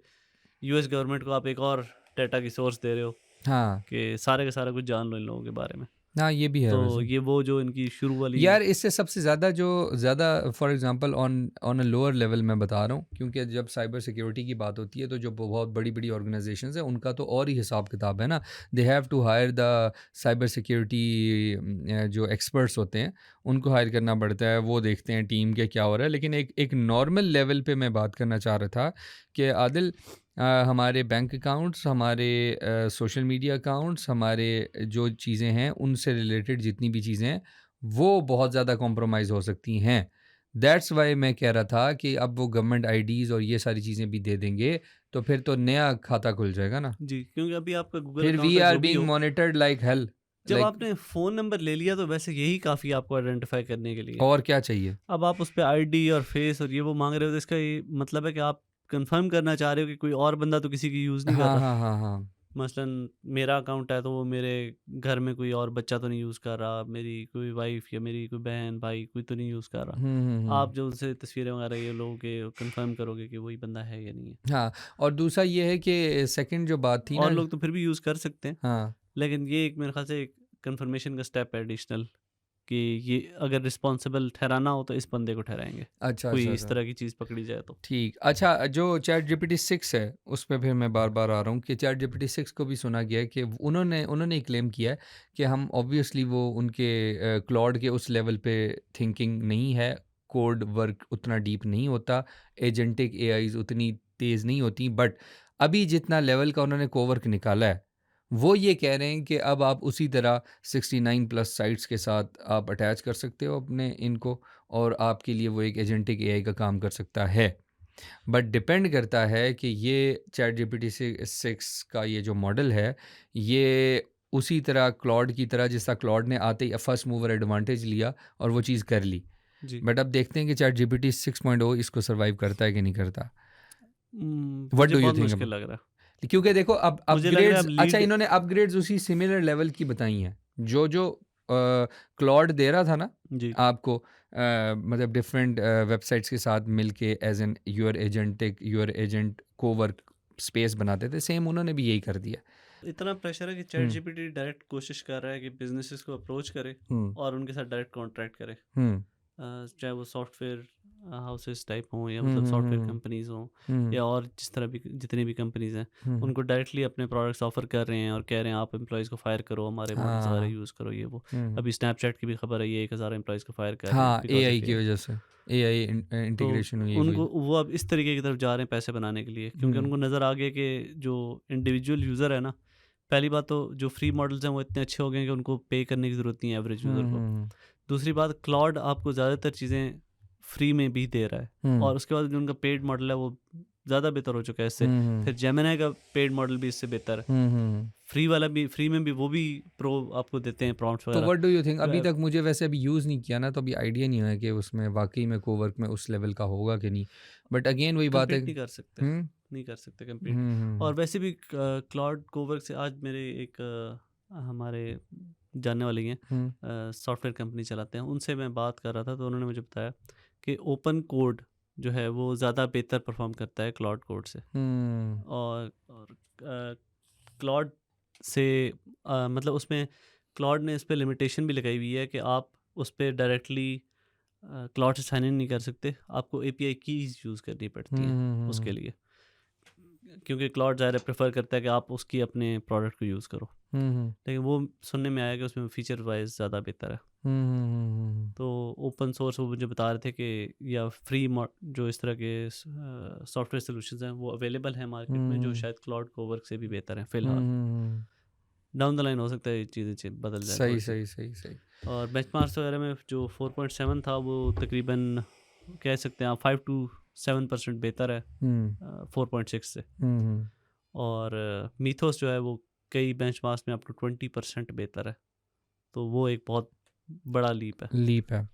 यूएस गवर्नमेंट को आप एक और डाटा की सोर्स दे रहे हो हाँ कि सारे का सारा कुछ जान लो इन लोगों के बारे में। हाँ, ये भी है तो वैसे। ये वो जो इनकी शुरू वाली यार इससे सबसे ज़्यादा जो ज़्यादा for example on on a lower level मैं बता रहा हूँ, क्योंकि जब साइबर सिक्योरिटी की बात होती है तो जो बहुत बड़ी बड़ी ऑर्गेनाइजेशंस हैं उनका तो और ही हिसाब किताब है ना। They have to hire the cyber security जो एक्सपर्ट्स होते हैं उनको हायर करना पड़ता है, वो देखते हैं टीम के क्या हो रहा है। लेकिन एक एक नॉर्मल लेवल पे मैं बात करना चाह रहा था कि आदिल, हमारे बैंक अकाउंट्स, हमारे सोशल मीडिया अकाउंट्स, हमारे जो चीज़ें हैं उनसे रिलेटेड जितनी भी चीज़ें हैं वो बहुत ज़्यादा कॉम्प्रोमाइज़ हो सकती हैं। दैट्स वाई मैं कह रहा था कि अब वो गवर्नमेंट आईडीज़ और ये सारी चीज़ें भी दे देंगे तो फिर तो नया खाता खुल जाएगा ना। जी, क्योंकि अभी आपका गूगल फिर वी अकाउंट है आर जो भी बीइंग हो, मॉनिटर्ड लाइक हेल। जब लाइक आपने फ़ोन नंबर ले लिया तो वैसे यही काफ़ी आपको आइडेंटिफाई करने के लिए। और क्या चाहिए? अब आप उस पे आईडी और फेस और ये वो मांग रहे हो, तो इसका ये मतलब है कि आप कंफर्म करना चाह रहे हो कि कोई और बंदा तो किसी की यूज़ नहीं कर हाँ रहा। हाँ हाँ हाँ। मसलन मेरा अकाउंट है तो वो मेरे घर में कोई और बच्चा तो नहीं यूज़ कर रहा, मेरी कोई वाइफ या मेरी कोई बहन भाई कोई तो नहीं यूज़ कर रहा। आप जो उनसे तस्वीरें वगैरह ये लोगे, कंफर्म करोगे कि वही बंदा है या नहीं है। हाँ, और दूसरा ये है कि सेकंड जो बात थी और ना। लोग तो फिर भी यूज़ कर सकते हैं, हाँ लेकिन ये एक मेरे ख्याल से एक कंफर्मेशन का स्टेप है एडिशनल, कि ये अगर रिस्पॉन्सिबल ठहराना हो तो इस बंदे को ठहराएंगे, अच्छा कोई अच्छा इस अच्छा। तरह की चीज़ पकड़ी जाए तो। ठीक। अच्छा जो चैट जीपीटी 6 है उस पे फिर मैं बार बार आ रहा हूँ कि चैट जीपीटी 6 को भी सुना गया है कि उन्होंने उन्होंने क्लेम किया है कि हम ऑब्वियसली वो उनके क्लॉड के उस लेवल पे थिंकिंग नहीं है, कोड वर्क उतना डीप नहीं होता, एजेंटिक एआईज उतनी तेज़ नहीं होती, बट अभी जितना लेवल का उन्होंने कोवर्क निकाला है वो ये कह रहे हैं कि अब आप उसी तरह 69 प्लस साइट्स के साथ आप अटैच कर सकते हो अपने इनको, और आपके लिए वो एक एजेंटिक एआई का काम कर सकता है। बट डिपेंड करता है कि ये चैट जीपीटी 6 का ये जो मॉडल है ये उसी तरह क्लॉड की तरह, जिस तरह क्लॉड ने आते ही फर्स्ट मूवर एडवांटेज लिया और वो चीज़ कर ली। जी। बट अब देखते हैं कि चैट जीपीटी 6.0 इसको सर्वाइव करता है कि नहीं करता। व्हाट मुझे डू यू बहुत थिंक मुश्किल अबाउट? लग रहा है। क्योंकि देखो अब मुझे लग रहा है अपग्रेड्स, अब अच्छा लीड इन्होंने अपग्रेड्स उसी सिमिलर लेवल की बताई हैं जो जो क्लॉड दे रहा था ना जी, आपको, मतलब डिफरेंट वेबसाइट्स के साथ मिलके as an your agent cowork space बनाते थे, सेम उन्होंने भी यही कर दिया। इतना प्रेशर है कि चैट हम्म जीपीटी डायरेक्ट कोशिश कर रहा है कि बिजनेसेस को अप्रोच करे हम्म और उनके साथ डायरेक्ट कॉन्ट्रैक्ट करे। हम्म चाहे वो सॉफ्टवेयर हाउसेस टाइप हों या हम्म मतलब सॉफ्टवेयर हम्म कंपनीज हों, हम्म या और जिस तरह भी जितनी भी कंपनीज हैं, हम्म, उनको डायरेक्टली अपने प्रोडक्ट्स ऑफर कर रहे हैं और कह रहे हैं आप एम्प्लॉयज़ को फायर करो, हमारे मॉडल्स वगैरह हाँ यूज़ करो ये वो। हम्म अभी स्नैपचैट की भी खबर है, ये 1000 एम्प्लॉयज़ को फायर कर रहे हैं हाँ, बिकॉज एआई ऑफ की एआई। वजह से एआई तो इंटीग्रेशन हुई हुई। उनको वो अब इस तरीके की तरफ जा रहे हैं पैसे बनाने के लिए, क्योंकि हम्म उनको नज़र आ गया कि जो इंडिविजुअल यूज़र है ना, पहली बात तो जो फ्री मॉडल्स हैं वो इतने अच्छे हो गए हैं कि उनको पे करने की ज़रूरत नहीं है एवरेज यूज़र को। हम्म दूसरी बात, क्लाउड आपको ज़्यादातर चीज़ें फ्री में भी दे रहा है, हम्म और उसके बाद जो उनका पेड मॉडल है वो ज़्यादा बेहतर हो चुका है इससे। फिर जेमिनी का पेड मॉडल भी इससे बेहतर है। फ्री वाला भी, फ्री में भी वो भी प्रो आपको देते हैं प्रॉम्प्ट्स तो वगैरह। व्हाट डू यू थिंक, अभी तो तक मुझे वैसे अभी यूज़ नहीं किया ना, तो अभी आइडिया नहीं है कि उसमें वाकई में कोवर्क में उस लेवल का होगा कि नहीं, बट अगेन वही बात है। कंप्लीट नहीं कर सकते, नहीं कर सकते कंप्लीट। और वैसे भी क्लाउड कोवर्क से आज मेरे एक हमारे जानने वाले ही हैं, सॉफ्टवेयर कंपनी चलाते हैं, उनसे मैं बात कर रहा था, तो उन्होंने मुझे बताया कि ओपन कोड जो है वो ज़्यादा बेहतर परफॉर्म करता है क्लाउड कोड से। और क्लाउड से मतलब उसमें क्लाउड ने इस पे लिमिटेशन भी लगाई हुई है कि आप उस पर डायरेक्टली क्लाउड से साइन इन नहीं कर सकते, आपको एपीआई कीज यूज़ करनी पड़ती हैं उसके लिए, क्योंकि क्लाउड ज़्यादा प्रेफर करता है कि आप उसकी अपने प्रोडक्ट को यूज़ करो। लेकिन वो सुनने में आया कि उसमें फीचर वाइज ज़्यादा बेहतर है। तो ओपन सोर्स वो मुझे बता रहे थे कि या फ्री जो इस तरह के सॉफ्टवेयर सॉल्यूशंस हैं वो अवेलेबल हैं मार्केट में, जो शायद क्लाउड कोवर्क से भी बेहतर हैं फ़िलहाल। डाउन द लाइन हो सकता है ये चीज़ें बदल जाए। सही सही सही सही। और बेंचमार्क्स वगैरह में जो 4.7 था वो तकरीबन कह सकते हैं आप 5 to 7% बेहतर है 4.6 से। और मीथोस जो है वो कई बेंचमार्क्स में अप टू 20% बेहतर है, तो वो एक बहुत बड़ा लीप है।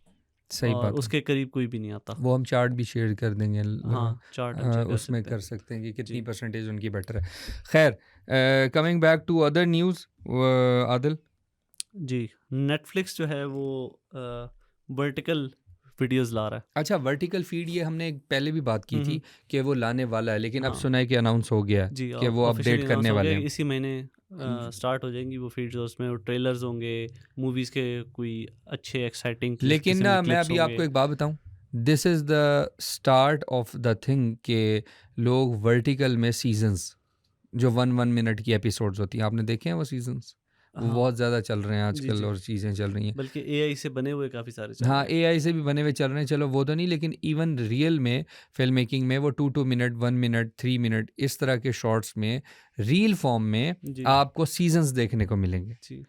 सही और बात उसके करीब कोई भी नहीं आता। वो हम चार्ट भी शेयर कर देंगे। हाँ, चार्ट हम शेयर कर उसमें सकते कर हैं। सकते हैं कि कितनी जी। परसेंटेज उनकी बेटर है। खैर, coming back to other news, Adil. जी, नेटफ्लिक्स जो है वो वर्टिकल वीडियोस ला रहा है। अच्छा, वर्टिकल फीड, ये हमने पहले भी बात की थी कि वो लाने वाला है, लेकिन अब हाँ। सुना है कि अनाउंस हो गया है जी, कि वो ऑफिशियली अपडेट अनाउंस करने हो वाले गया कि हैं। इसी महीने स्टार्ट हो जाएंगी वो फीड्स, उसमें ट्रेलर्स होंगे, मूवीज़ के कोई अच्छे एक्साइटिंग लेकिन ना मैं अभी आपको एक बात बताऊं, this is the start of the thing के लोग वर्टिकल में सीजन्स, जो 1 मिनट की एपिसोड्स होती हैं, आपने देखे हैं वो सीजन्स? वो हाँ। बहुत ज़्यादा चल रहे हैं जी, आजकल जी। और चीज़ें चल रही हैं। बल्कि एआई से बने हुए काफ़ी सारे चल हाँ, रहे हैं। एआई से भी बने हुए चल रहे हैं, चलो वो तो नहीं, लेकिन इवन रियल में फिल्म मेकिंग में वो 2 मिनट, 1 मिनट, 3 मिनट इस तरह के शॉर्ट्स में रील फॉर्म में जी, आपको सीजन्स देखने को मिलेंगे। जी।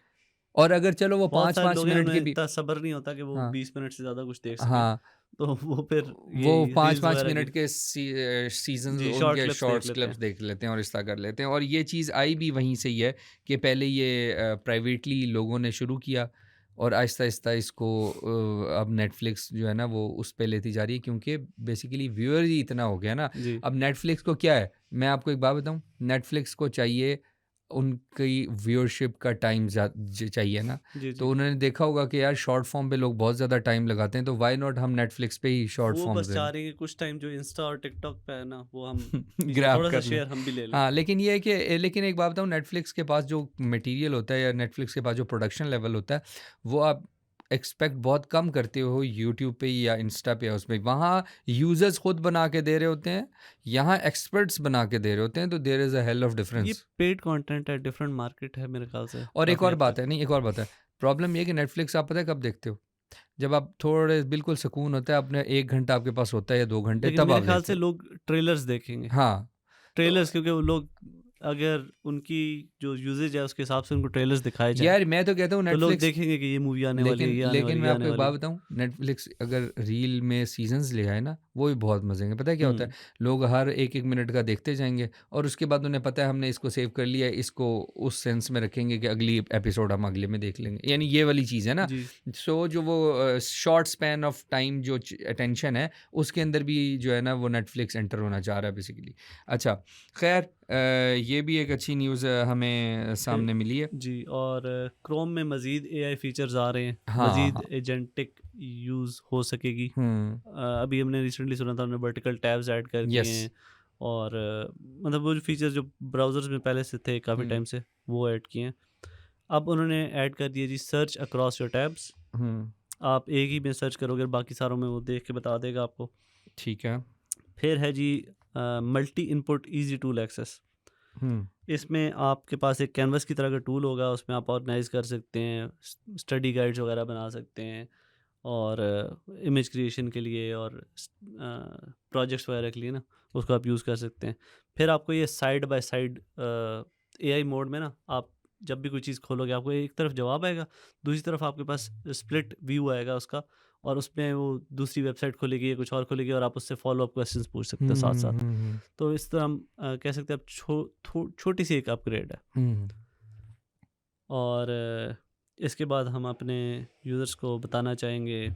और अगर चलो वो बहुत सारे 5-5 लोग हैं, मिनट के उन्हें भी, इतना सब्र नहीं होता कि वो हाँ 20 मिनट से ज़्यादा कुछ देख सकें। हाँ, तो वो फिर वो ये रील्स 5-5 वगैरह मिनट के सीजन्स जी, शॉर्ट उनके क्लिप्स देख शॉर्ट्स लेते क्लिप्स हैं। देख लेते हैं और इस तरह कर लेते हैं। और ये चीज़ आई भी वहीं से ही है कि पहले ये प्राइवेटली लोगों ने शुरू किया और आहिस्ता आहिस्ता इसको अब नेटफ्लिक्स जो है ना वो उस पे लेती जा रही है, क्योंकि बेसिकली व्यूअर ही इतना हो गया ना। जी, अब नेटफ्लिक्स को क्या है, मैं आपको एक बात बताऊं, नेटफ्लिक्स को चाहिए उनकी व्यूअरशिप का टाइम चाहिए ना। जी, तो जी। उन्होंने देखा होगा कि यार शॉर्ट फॉर्म पे लोग बहुत ज़्यादा टाइम लगाते हैं, तो वाई नॉट हम नेटफ्लिक्स पे ही शॉर्ट वो फॉर्म्स बस दे चाह रहे हैं कि कुछ टाइम जो इंस्टा और टिकटॉक पे है ना, वो हम बीच में ग्रैब थोड़ा सा कर लें। शेयर हम भी ले लें। हाँ, लेकिन ये है कि लेकिन एक बात बताऊँ, नेटफ्लिक्स के पास जो मटेरियल होता है या नेटफ्लिक्स के पास जो प्रोडक्शन लेवल होता है, वो आप एक्सपेक्ट बहुत कम करते हो यूट्यूब पे या इंस्टा पे, उसमें वहाँ यूजर्स खुद बना के दे रहे होते हैं, यहाँ एक्सपर्ट्स बना के दे रहे होते हैं, तो there is a hell of ये डिफरेंस। पेड कंटेंट है, डिफरेंट मार्केट है मेरे ख्याल से और एक काफ़ी और हद बात तक। है, नहीं एक और बात है, प्रॉब्लम ये है कि नेटफ्लिक्स आप पता है कब देखते हो? जब आप थोड़े बिल्कुल सुकून होता है, अपने 1 घंटा आपके पास होता है या 2 घंटे, लेकिन तब मेरे आप ख्याल देखते से हो। लोग ट्रेलर्स देखेंगे। हाँ, तो ट्रेलर्स, क्योंकि वो लोग अगर उनकी जो यूजेज है उसके हिसाब से उनको ट्रेलर्स दिखाए जाएँ, यार मैं तो कहता हूँ तो लोग नेटफ्लिक्स, देखेंगे कि ये मूवी आने वाली है, लेकिन ये आने लेकिन वाली है, मैं ये आपको आने एक वाली बात है। बताऊं, नेटफ्लिक्स अगर रील में सीजन्स ले आए ना, वो भी बहुत मजे हैं। पता है क्या होता है, लोग हर 1-1 मिनट का देखते जाएंगे और उसके बाद उन्हें पता है हमने इसको सेव कर लिया है, इसको उस सेंस में रखेंगे कि अगली एपिसोड हम अगले में देख लेंगे, यानी ये वाली चीज़ है ना। जी, सो जो वो शॉर्ट स्पैन ऑफ टाइम जो अटेंशन है, उसके अंदर भी जो है ना वो नेटफ्लिक्स एंटर होना चाह रहा है बेसिकली। अच्छा, खैर, ये भी एक अच्छी न्यूज़ हमें सामने मिली है। जी। और क्रोम में मज़ीद एआई फीचर्स आ रहे हैं, हाँ मज़ीद हाँ। एजेंटिक यूज़ हो सकेगी। हम्म। अभी हमने रिसेंटली सुना था, हमने वर्टिकल टैब्स ऐड कर किए यस। हैं। और मतलब वो जो फीचर्स जो ब्राउज़र्स में पहले से थे काफ़ी टाइम से, वो ऐड किए हैं। अब उन्होंने ऐड कर दिया जी सर्च अक्रॉस योर टैब्स। हम्म। आप एक ही में सर्च करोगे, बाकी सारों में वो देख के बता देगा आपको। ठीक है। फिर है जी multi input easy tool access. इसमें आपके पास एक कैनवस की तरह का टूल होगा, उसमें आप ऑर्गेनाइज कर सकते हैं, स्टडी गाइड्स वगैरह बना सकते हैं, और इमेज क्रिएशन के लिए और प्रोजेक्ट्स वगैरह के लिए ना उसको आप यूज़ कर सकते हैं। फिर आपको ये side by side AI mode में ना, आप जब भी कोई चीज़ खोलोगे आपको एक तरफ जवाब आएगा, दूसरी तरफ आपके पास स्प्लिट व्यू आएगा उसका, और उसमें वो दूसरी वेबसाइट खोलेगी या कुछ और खोलेगी और आप उससे फॉलो अप क्वेश्चंस पूछ सकते हो साथ साथ। तो इस तरह हम कह सकते हैं अब छोटी सी एक अपग्रेड है। और इसके बाद हम अपने यूज़र्स को बताना चाहेंगे,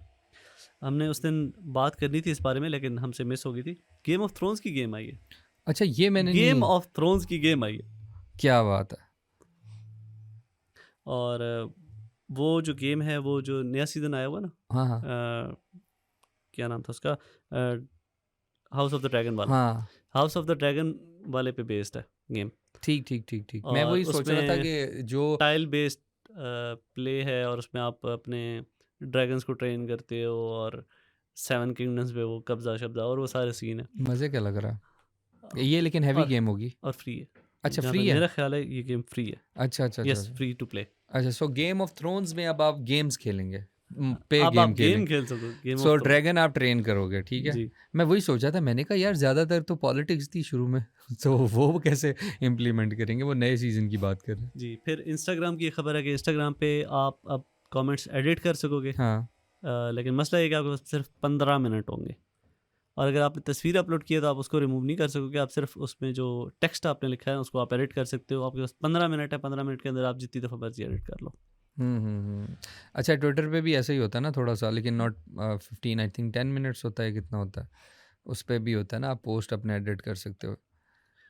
हमने उस दिन बात करनी थी इस बारे में लेकिन हमसे मिस हो गई थी, गेम ऑफ थ्रोन्स की गेम आई है। अच्छा, ये मैंने गेम नहीं। ऑफ थ्रोन्स की गेम आई है। क्या बात है। और वो जो गेम है, वो जो नया सीज़न आया हुआ ना, हाँ हाँ क्या नाम था उसका, हाउस ऑफ द ड्रैगन वाला, हाँ, हाउस ऑफ द ड्रैगन वाले पे बेस्ड है गेम। ठीक ठीक ठीक ठीक, मैं और वही सोच रहा था उसमें कि जो टाइल बेस्ड प्ले है और उसमें आप अपने ड्रैगन्स को ट्रेन करते हो और 7 किंगडम्स पे वो कब्जा शब्जा और वो सारे सीन है। मज़े क्या लग रहा है ये, लेकिन हैवी और गेम होगी। और फ्री है, अच्छा, जहाँ फ्री तक है। मेरा ख्याल है ये गेम फ्री है। अच्छा अच्छा अच्छा यस, अच्छा। Free to play. अच्छा, सो गेम ऑफ थ्रोन्स में अब आप गेम्स खेलेंगे, पे अब गेम आप खेलेंगे। गेम खेल सको, game so of throne. Dragon आप ट्रेन करोगे, ठीक है। जी मैं वही सोचा था, मैंने कहा यार ज़्यादातर तो पॉलिटिक्स थी शुरू में तो वो कैसे इम्प्लीमेंट करेंगे, वो नए सीज़न की बात कर रहे हैं। जी। फिर इंस्टाग्राम की खबर है कि इंस्टाग्राम पे आप अब कमेंट्स एडिट कर सकोगे। हाँ। लेकिन मसला ये कि आपके पास सिर्फ 15 मिनट होंगे और अगर आपने तस्वीर अपलोड की है तो आप उसको रिमूव नहीं कर सकोगे। आप सिर्फ उसमें जो टेक्स्ट आपने लिखा है उसको आप एडिट कर सकते हो। आपके पास 15 मिनट है, 15 मिनट के अंदर आप जितनी दफ़ा मर्जी एडिट कर लो। अच्छा, ट्विटर पे भी ऐसा ही होता है ना थोड़ा सा, लेकिन नॉट 15, आई थिंक 10 मिनट्स होता है, कितना होता है उस पर भी होता है ना, आप पोस्ट अपने एडिट कर सकते हो,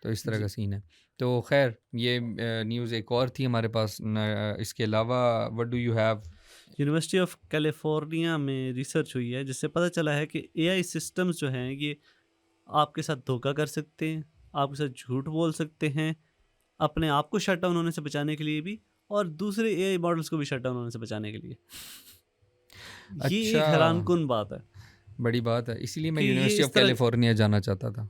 तो इस तरह जी। का सीन है। तो खैर, ये न्यूज़ एक और थी हमारे पास इसके अलावा what do you have. University of California में रिसर्च हुई है जिससे पता चला है कि एआई सिस्टम्स जो हैं ये आपके साथ धोखा कर सकते हैं, आपके साथ झूठ बोल सकते हैं, अपने आप को शट डाउन होने से बचाने के लिए भी और दूसरे एआई मॉडल्स को भी शट डाउन होने से बचाने के लिए। ये अच्छा, एक हैरानकुन बात है बड़ी बात है, इसीलिए मैं कि ये यूनिवर्सिटी ऑफ इस तरह, कैलिफोर्निया जाना चाहता था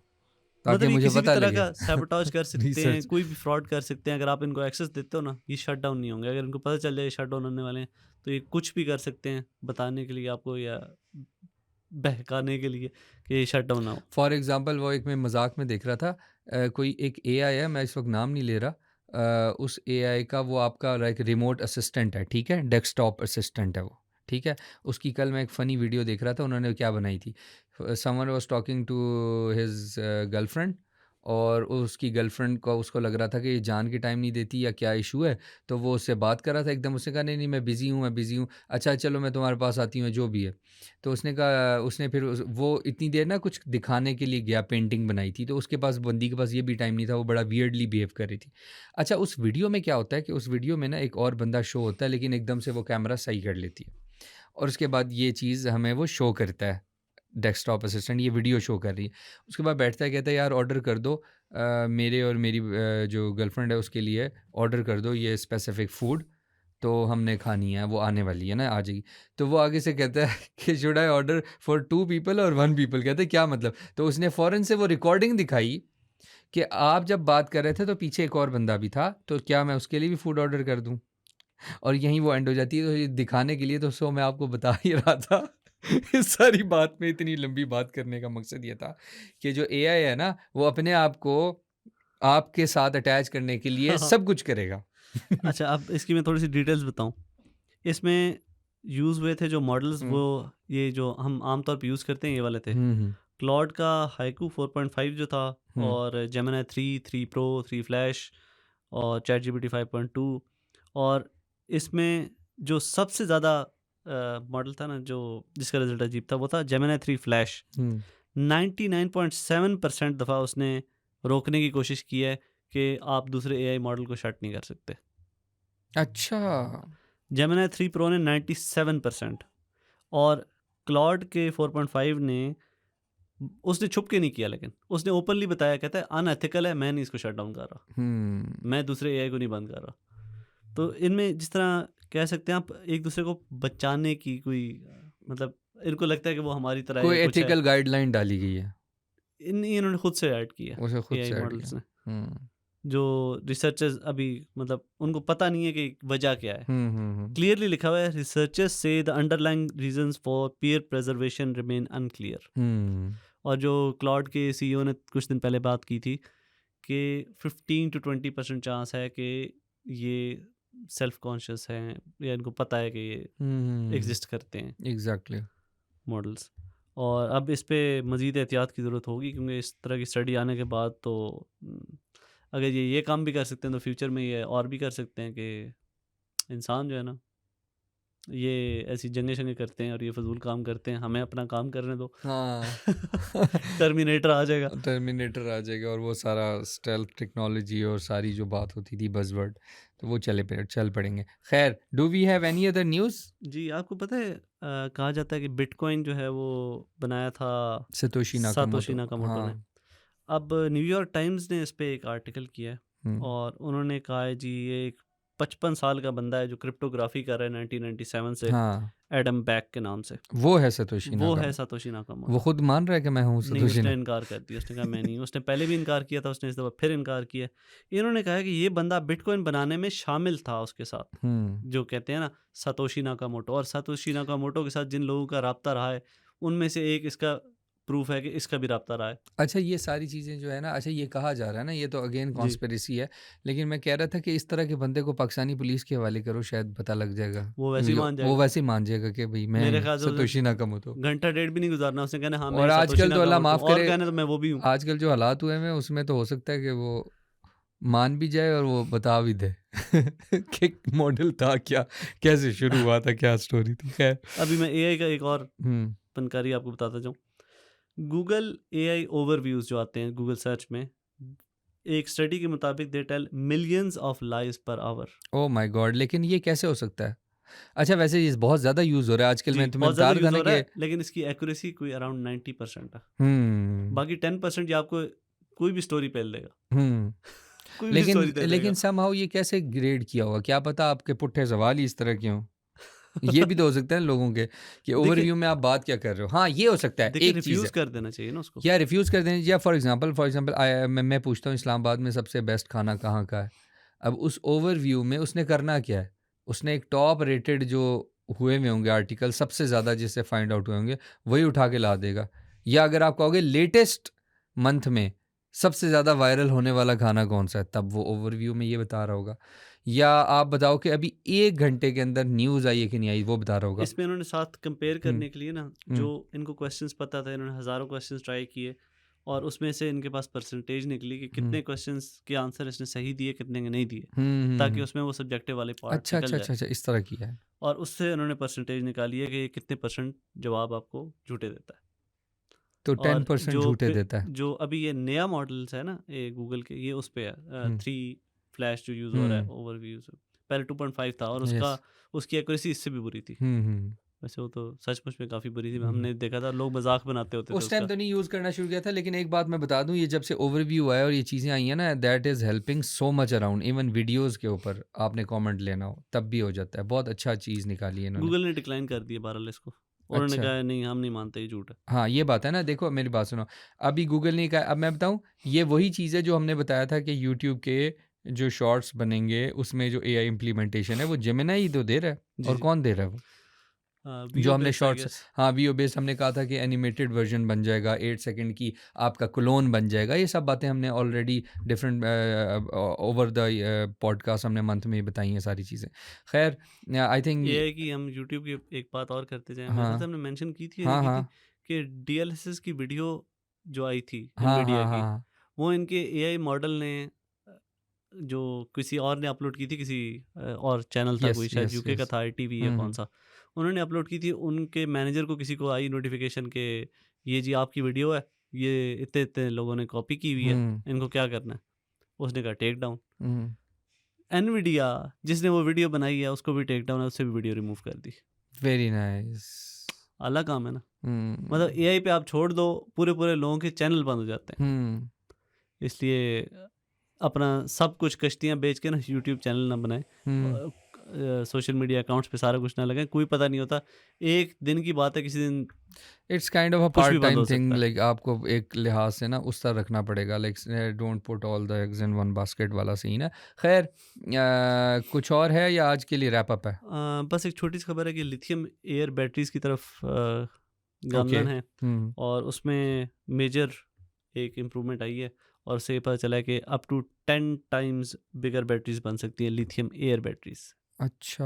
ताकि मतलब ये मुझे किसी भी पता तरह लगे का सैबोटाज कर सकते हैं, रिसर्च। कोई भी फ्रॉड कर सकते हैं। अगर आप इनको एक्सेस देते हो ना, ये शट डाउन नहीं होंगे। अगर इनको पता चल जाए शट डाउन होने वाले हैं तो ये कुछ भी कर सकते हैं बताने के लिए आपको या बहकाने के लिए कि ये शट डाउन ना हो। फॉर एग्जांपल, वो एक मैं मजाक में देख रहा था, कोई एक एआई है, मैं इस वक्त नाम नहीं ले रहा, उस एआई का वो आपका लाइक रिमोट असिस्टेंट है, ठीक है, डेस्कटॉप असिस्टेंट है वो, ठीक है। उसकी कल मैं एक फ़नी वीडियो देख रहा था, उन्होंने क्या बनाई थी, someone was talking to his girlfriend, और उसकी गर्लफ्रेंड को उसको लग रहा था कि ये जान की टाइम नहीं देती या क्या इशू है, तो वो उससे बात कर रहा था, एकदम उसने कहा नहीं नहीं मैं बिज़ी हूँ, मैं बिज़ी हूँ, अच्छा चलो मैं तुम्हारे पास आती हूँ, जो भी है। तो उसने कहा, उसने फिर वो इतनी देर ना कुछ दिखाने के लिए गया, पेंटिंग बनाई थी, तो उसके पास, बंदी के पास ये भी टाइम नहीं था, वो बड़ा वियर्डली बिहेव कर रही थी। अच्छा, उस वीडियो में क्या होता है कि उस वीडियो में ना एक और बंदा शो होता है, लेकिन एकदम से वो कैमरा सही कर लेती है, और उसके बाद ये चीज़ हमें वो शो करता है, डेस्कटॉप असिस्टेंट ये वीडियो शो कर रही है। उसके बाद बैठता है, कहता है यार ऑर्डर कर दो, मेरे और मेरी जो गर्लफ्रेंड है उसके लिए ऑर्डर कर दो ये स्पेसिफिक फूड, तो हमने खानी है, वो आने वाली है ना, आ जाएगी। तो वो आगे से कहता है कि should I order for 2 people और 1 पीपल, कहते हैं क्या मतलब। तो उसने फ़ौरन से वो रिकॉर्डिंग दिखाई कि आप जब बात कर रहे थे तो पीछे एक और बंदा भी था, तो क्या मैं उसके लिए भी फूड ऑर्डर कर दूं, और यहीं वो एंड हो जाती है। तो ये दिखाने के लिए, तो सो मैं आपको बता ही रहा था इस सारी बात में इतनी लंबी बात करने का मकसद ये था कि जो एआई है ना, वो अपने आप को आपके साथ अटैच करने के लिए सब कुछ करेगा। अच्छा, अब इसकी मैं थोड़ी सी डिटेल्स बताऊं। इसमें यूज़ हुए थे जो मॉडल्स, वो ये जो हम आमतौर पे यूज़ करते हैं ये वाले थे। क्लॉड का हाइकू 4.5 जो था, और जेमिनी 3 प्रो, 3 फ्लैश और चैट जीपीटी 5.2। और इसमें जो सबसे ज़्यादा मॉडल था ना जो जिसका रिजल्ट अजीब था, वो था जेमिनी 3 फ्लैश। 99.7% दफ़ा उसने रोकने की कोशिश की है कि आप दूसरे एआई मॉडल को शट नहीं कर सकते। अच्छा, जेमिनी 3 प्रो ने 97%, और क्लॉड के 4.5 ने, उसने छुप के नहीं किया लेकिन उसने ओपनली बताया, कहता है अनएथिकल है, मैं नहीं इसको शट डाउन कर रहा, मैं दूसरे एआई को नहीं बंद कर रहा। तो इनमें जिस तरह कह सकते हैं आप एक दूसरे को बचाने की कोई, मतलब इनको लगता है कि वो हमारी तरह कोई है, कुछ है। एथिकल गाइडलाइन डाली गई है, इन्होंने खुद से ऐड किया उसे खुद एआई से ऐड मॉडल्स ने। किया। जो रिसर्चर्स अभी, मतलब उनको पता नहीं है कि वजह क्या है। क्लियरली लिखा हुआ है, रिसर्चर्स से the underlying reasons for peer preservation remain unclear. और जो क्लॉड के सीईओ ने कुछ दिन पहले बात की थी कि 15 to 20% चांस है कि ये सेल्फ कॉन्शियस हैं या इनको पता है कि ये एग्जिस्ट करते हैं। एग्जैक्टली। मॉडल्स, और अब इस पे मज़ीद एहतियात की ज़रूरत होगी, क्योंकि इस तरह की स्टडी आने के बाद तो अगर ये काम भी कर सकते हैं तो फ्यूचर में ये और भी कर सकते हैं कि इंसान जो है ना ये ऐसी जंगे शंगे करते हैं और ये फजूल काम करते हैं, हमें अपना काम करने दो। हाँ टर्मिनेटर आ जाएगा। टर्मिनेटर आ जाएगा और वो सारा स्टेल्थ टेक्नोलॉजी और सारी जो बात होती थी बज़वर्ड, तो वो चल पड़ेंगे। खैर, do we have any other news? जी, आपको पता है कहा जाता है कि बिटकॉइन जो है वो बनाया था सतोशी सातोशी नाकामोटो। नाकामोटो ने। हाँ। अब न्यूयॉर्क टाइम्स ने इस पे एक आर्टिकल किया है हम्म, और उन्होंने कहा है जी ये एक 55 साल का बंदा है जो क्रिप्टोग्राफी कर रहा है 1997 से, हाँ एडम बैक के नाम से। वो है सतोशी वो है नाकामोटो। सातोशी वो नाकामोटो। खुद मान रहा है कि मैं हूँ नहीं, सतोशी उसने ना। इनकार कर दिया, उसने कहा मैं नहीं हूँ। उसने पहले भी इनकार किया था, उसने इस दफ़ा फिर इनकार किया। इन्होंने कहा है कि ये बंदा बिटकॉइन बनाने में शामिल था उसके साथ, जो कहते हैं ना सातोशी नाकामोटो। और सातोशी नाकामोटो के साथ जिन लोगों का राब्ता रहा है उनमें से एक इसका प्रूफ है कि इसका भी राब्ता रहा है। अच्छा, ये सारी चीज़ें जो है ना, अच्छा ये कहा जा रहा है ना, ये तो अगेन जी, कॉन्स्पिरेसी है, लेकिन मैं कह रहा था कि इस तरह के बंदे को पाकिस्तानी पुलिस के हवाले करो, शायद पता लग जाएगा। वो वैसे ही मान वो जाएगा। वैसे ही मान जाएगा कि भाई मैं मेरे ही ख्याल से उसे सतोशी नाकामोटो। घंटा डेढ़ भी नहीं गुजारना, उसने कहना हाँ मैं और ही सातोशी आजकल तो अल्लाह नाकामोटो माफ़ हूँ, और करे, कहना तो मैं वो भी हूँ। आजकल जो हालात हुए हैं उसमें तो हो सकता है कि वो मान भी जाए और वो बता भी दे कि मॉडल था क्या, कैसे शुरू हुआ था, क्या स्टोरी थी। खैर, अभी मैं एआई का एक और हम्म फनकारी आपको बताता जाऊँ। गूगल एआई ओवरव्यूज जो आते हैं गूगल सर्च में, एक स्टडी के मुताबिक they tell millions of lies per hour. Oh my god, लेकिन ये कैसे हो सकता है? अच्छा, वैसे ये बहुत ज़्यादा यूज़ हो रहा है आजकल। जी, मैं तुम्हें बहुत बता ज़्यादा रहा था यूज़ ना हो रहा कि है, लेकिन इसकी एक्यूरेसी कोई अराउंड 90% है। हम्म बाकी 10% ये आपको कोई भी स्टोरी पेल देगा। हम्म कोई भी लेकिन स्टोरी दे लेकिन देगा। समहाउ ये कैसे ग्रेड किया होगा, क्या पता आपके पुट्ठे सवाल ही इस तरह के हों। ये भी तो हो सकता है ना लोगों के कि देखिए ओवरव्यू में आप बात क्या कर रहे हो। हाँ, ये हो सकता है, देखिए एक चीज़ है। रिफ्यूज़ कर देना चाहिए ना उसको। या रिफ्यूज़ कर दें, या फॉर एग्जांपल मैं पूछता हूँ इस्लामाबाद में सबसे बेस्ट खाना कहाँ का है। अब उस ओवरव्यू में उसने करना क्या है? उसने एक टॉप रेटेड जो हुए हुए होंगे आर्टिकल, सबसे ज़्यादा जिससे फाइंड आउट हुए होंगे, वही उठा के ला देगा। या अगर आप कहोगे लेटेस्ट मंथ में सबसे ज़्यादा वायरल होने वाला खाना कौन सा है, तब वो ओवरव्यू में ये बता रहा होगा। या आप बताओ कि अभी 1 घंटे के अंदर न्यूज़ आई है कि नहीं आई, वो बता रहा होगा। इसमें इन्होंने साथ कंपेयर हुँ, करने के लिए ना, जो हुँ, इनको क्वेश्चंस पता था, इन्होंने हज़ारों क्वेश्चंस ट्राई किए और उसमें से इनके पास परसेंटेज निकली कि हुँ, कितने क्वेश्चंस के आंसर इसने सही दिए, कितने के नहीं दिए, ताकि हुँ। उसमें वो सब्जेक्टिव वाले पार्ट अच्छा, निकल अच्छा, जाए। अच्छा, अच्छा, इस तरह किया है। और उससे उन्होंने परसेंटेज निकाली है कि ये कितने परसेंट जवाब आपको झूठे देता है। तो और 10% झूठे देता है। जो अभी ये नया मॉडल्स है ना ये गूगल के, ये उस पे है हुँ, 3 फ्लैश जो यूज़ हो रहा है हुँ, ओवरव्यूज। पहले 2.5 था और यस। उसकी एक्यूरेसी इससे भी बुरी थी। हुँ। वैसे वो तो सचमुच में काफ़ी बुरी थी, हुँ। हमने देखा था लोग मजाक बनाते होते थे उस टाइम उसका। तो नहीं यूज़ करना शुरू किया था, लेकिन एक बात मैं बता दूँ, ये जब से ओवरव्यू आया और ये चीज़ें आई हैं ना, that is helping so much around. Even videos के ऊपर आपने कमेंट लेना हो, तब भी हो जाता है। बहुत अच्छा चीज़ निकाली है इन्होंने। गूगल ने डिक्लाइन कर दिया बहरहाल इसको, उन्होंने अच्छा। कहा नहीं हम नहीं मानते, ये झूठ है। हाँ, ये बात है ना, देखो मेरी बात सुनो। अभी गूगल ने कहा, अब मैं बताऊँ, ये वही चीज़ है जो हमने बताया था कि यूट्यूब के जो शॉर्ट्स बनेंगे, उसमें जो एआई इम्प्लीमेंटेशन है, वो जेमिनी ही तो दे रहा है। जी और जी, कौन दे रहा है वो? जो वीओ हमने बेस्ड आई शॉर्ट्स, गेस। हाँ, वीओ बेस्ड हमने कहा था कि एनिमेटेड वर्जन बन जाएगा, 8 सेकंड की आपका क्लोन बन जाएगा। ये सब बातें हमने already different over the podcast हमने मंथ में ही बताई हैं सारी चीज़ें। खैर, आई थिंक एआई की हम यूट्यूब की एक बात और करते जाएं, मेरे ख्याल से हाँ, हमने मेंशन की थी या नहीं हाँ, की थी हाँ, कि डीएलएसएस की वीडियो जो आई थी हाँ, एनवीडिया हाँ, की, हाँ, वो इनके एआई मॉडल ने जो किसी और ने अपलोड की थी, किसी और चैनल था यस, कोई, शायद यस, यूके का यस। था, आईटीवी या हुँ, कौन हुँ, सा, उन्होंने अपलोड की थी। उनके मैनेजर को किसी को आई नोटिफिकेशन के ये जी आपकी वीडियो है, ये इतने इतने लोगों ने कॉपी की हुई है, हुँ, इनको क्या करना है। उसने कहा टेक डाउन। हुँ, एनवीडिया जिसने वो वीडियो बनाई है उसको भी टेक डाउन है, उससे भी वीडियो रिमूव कर दी। Very nice. अलग काम है ना। मतलब हुँ, एआई पे आप छोड़ दो, पूरे पूरे लोगों के चैनल बंद हो जाते हैं। हुँ, इसलिए अपना सब कुछ कश्तियाँ बेच के ना यूट्यूब चैनल ना बनाएं, हुँ। सोशल मीडिया अकाउंट्स पे सारा कुछ ना लगाएं, कोई पता नहीं होता, एक दिन की बात है, किसी दिन इट्स काइंड ऑफ अ कुछ भी पार्ट बंद टाइम हो थिंग, सकता है। लाइक आपको एक लिहाज से ना उस तरह रखना पड़ेगा, like don't put all the eggs in one basket वाला सीन है। खैर, कुछ और है या आज के लिए रैप अप है? बस एक छोटी सी खबर है कि लिथियम एयर बैटरीज की तरफ ओके। गामजन है हम्म। और उसमें मेजर एक इम्प्रूवमेंट आई है और उससे ये पता चला है कि up to 10 times bigger batteries बन सकती हैं लिथियम एयर बैटरीज। अच्छा।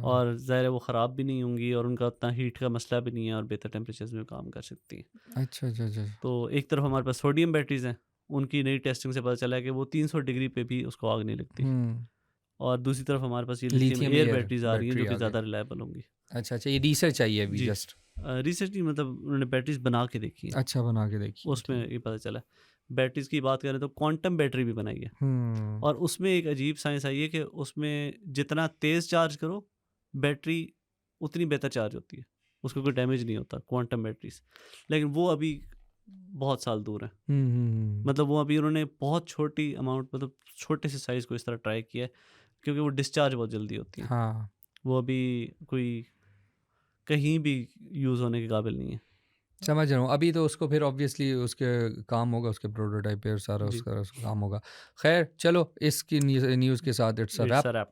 और ज़ाहिर है वो ख़राब भी नहीं होंगी और उनका उतना हीट का मसला भी नहीं है और बेहतर टेम्परेचर्स में काम कर सकती हैं। अच्छा, अच्छा, अच्छा। तो एक तरफ हमारे पास सोडियम बैटरीज़ हैं, उनकी नई टेस्टिंग से पता चला है कि वो 300 डिग्री पे भी उसको आग नहीं लगती। हुँ। और दूसरी तरफ हमारे पास ये lithium lithium air air batteries आ रही हैं बैटरी जो कि आ गई। ज़्यादा रिलायबल होंगी। अच्छा, अच्छा, ये रिसर्च आई है अभी जी। जस्ट। रिसर्च नहीं, मतलब उन्होंने बैटरीज़ बना के देखी हैं, अच्छा, बना के देखिए, उसमें ठीक। ये पता चला। बैटरीज़ की बात करें तो क्वांटम बैटरी भी बनाई है हुँ। और उसमें एक अजीब साइंस आई है कि उसमें जितना तेज़ चार्ज करो, बैटरी उतनी बेहतर चार्ज होती है, उसको कोई डैमेज नहीं होता क्वांटम बैटरीज़। लेकिन वो अभी बहुत साल दूर है। हुँ, हुँ, हुँ। मतलब वो अभी उन्होंने बहुत छोटी अमाउंट, मतलब छोटे से साइज़ को इस तरह ट्राई किया है क्योंकि वो डिस्चार्ज बहुत जल्दी होती हैं। हाँ। वो अभी कोई कहीं भी यूज़ होने के काबिल नहीं है। समझ रहा हूँ। अभी तो उसको फिर ऑब्वियसली उसके काम होगा, उसके प्रोटोटाइप पे और सारा जी, उसका काम होगा। ख़ैर चलो इसकी न्यूज़ के साथ it's a it's wrap. A rap.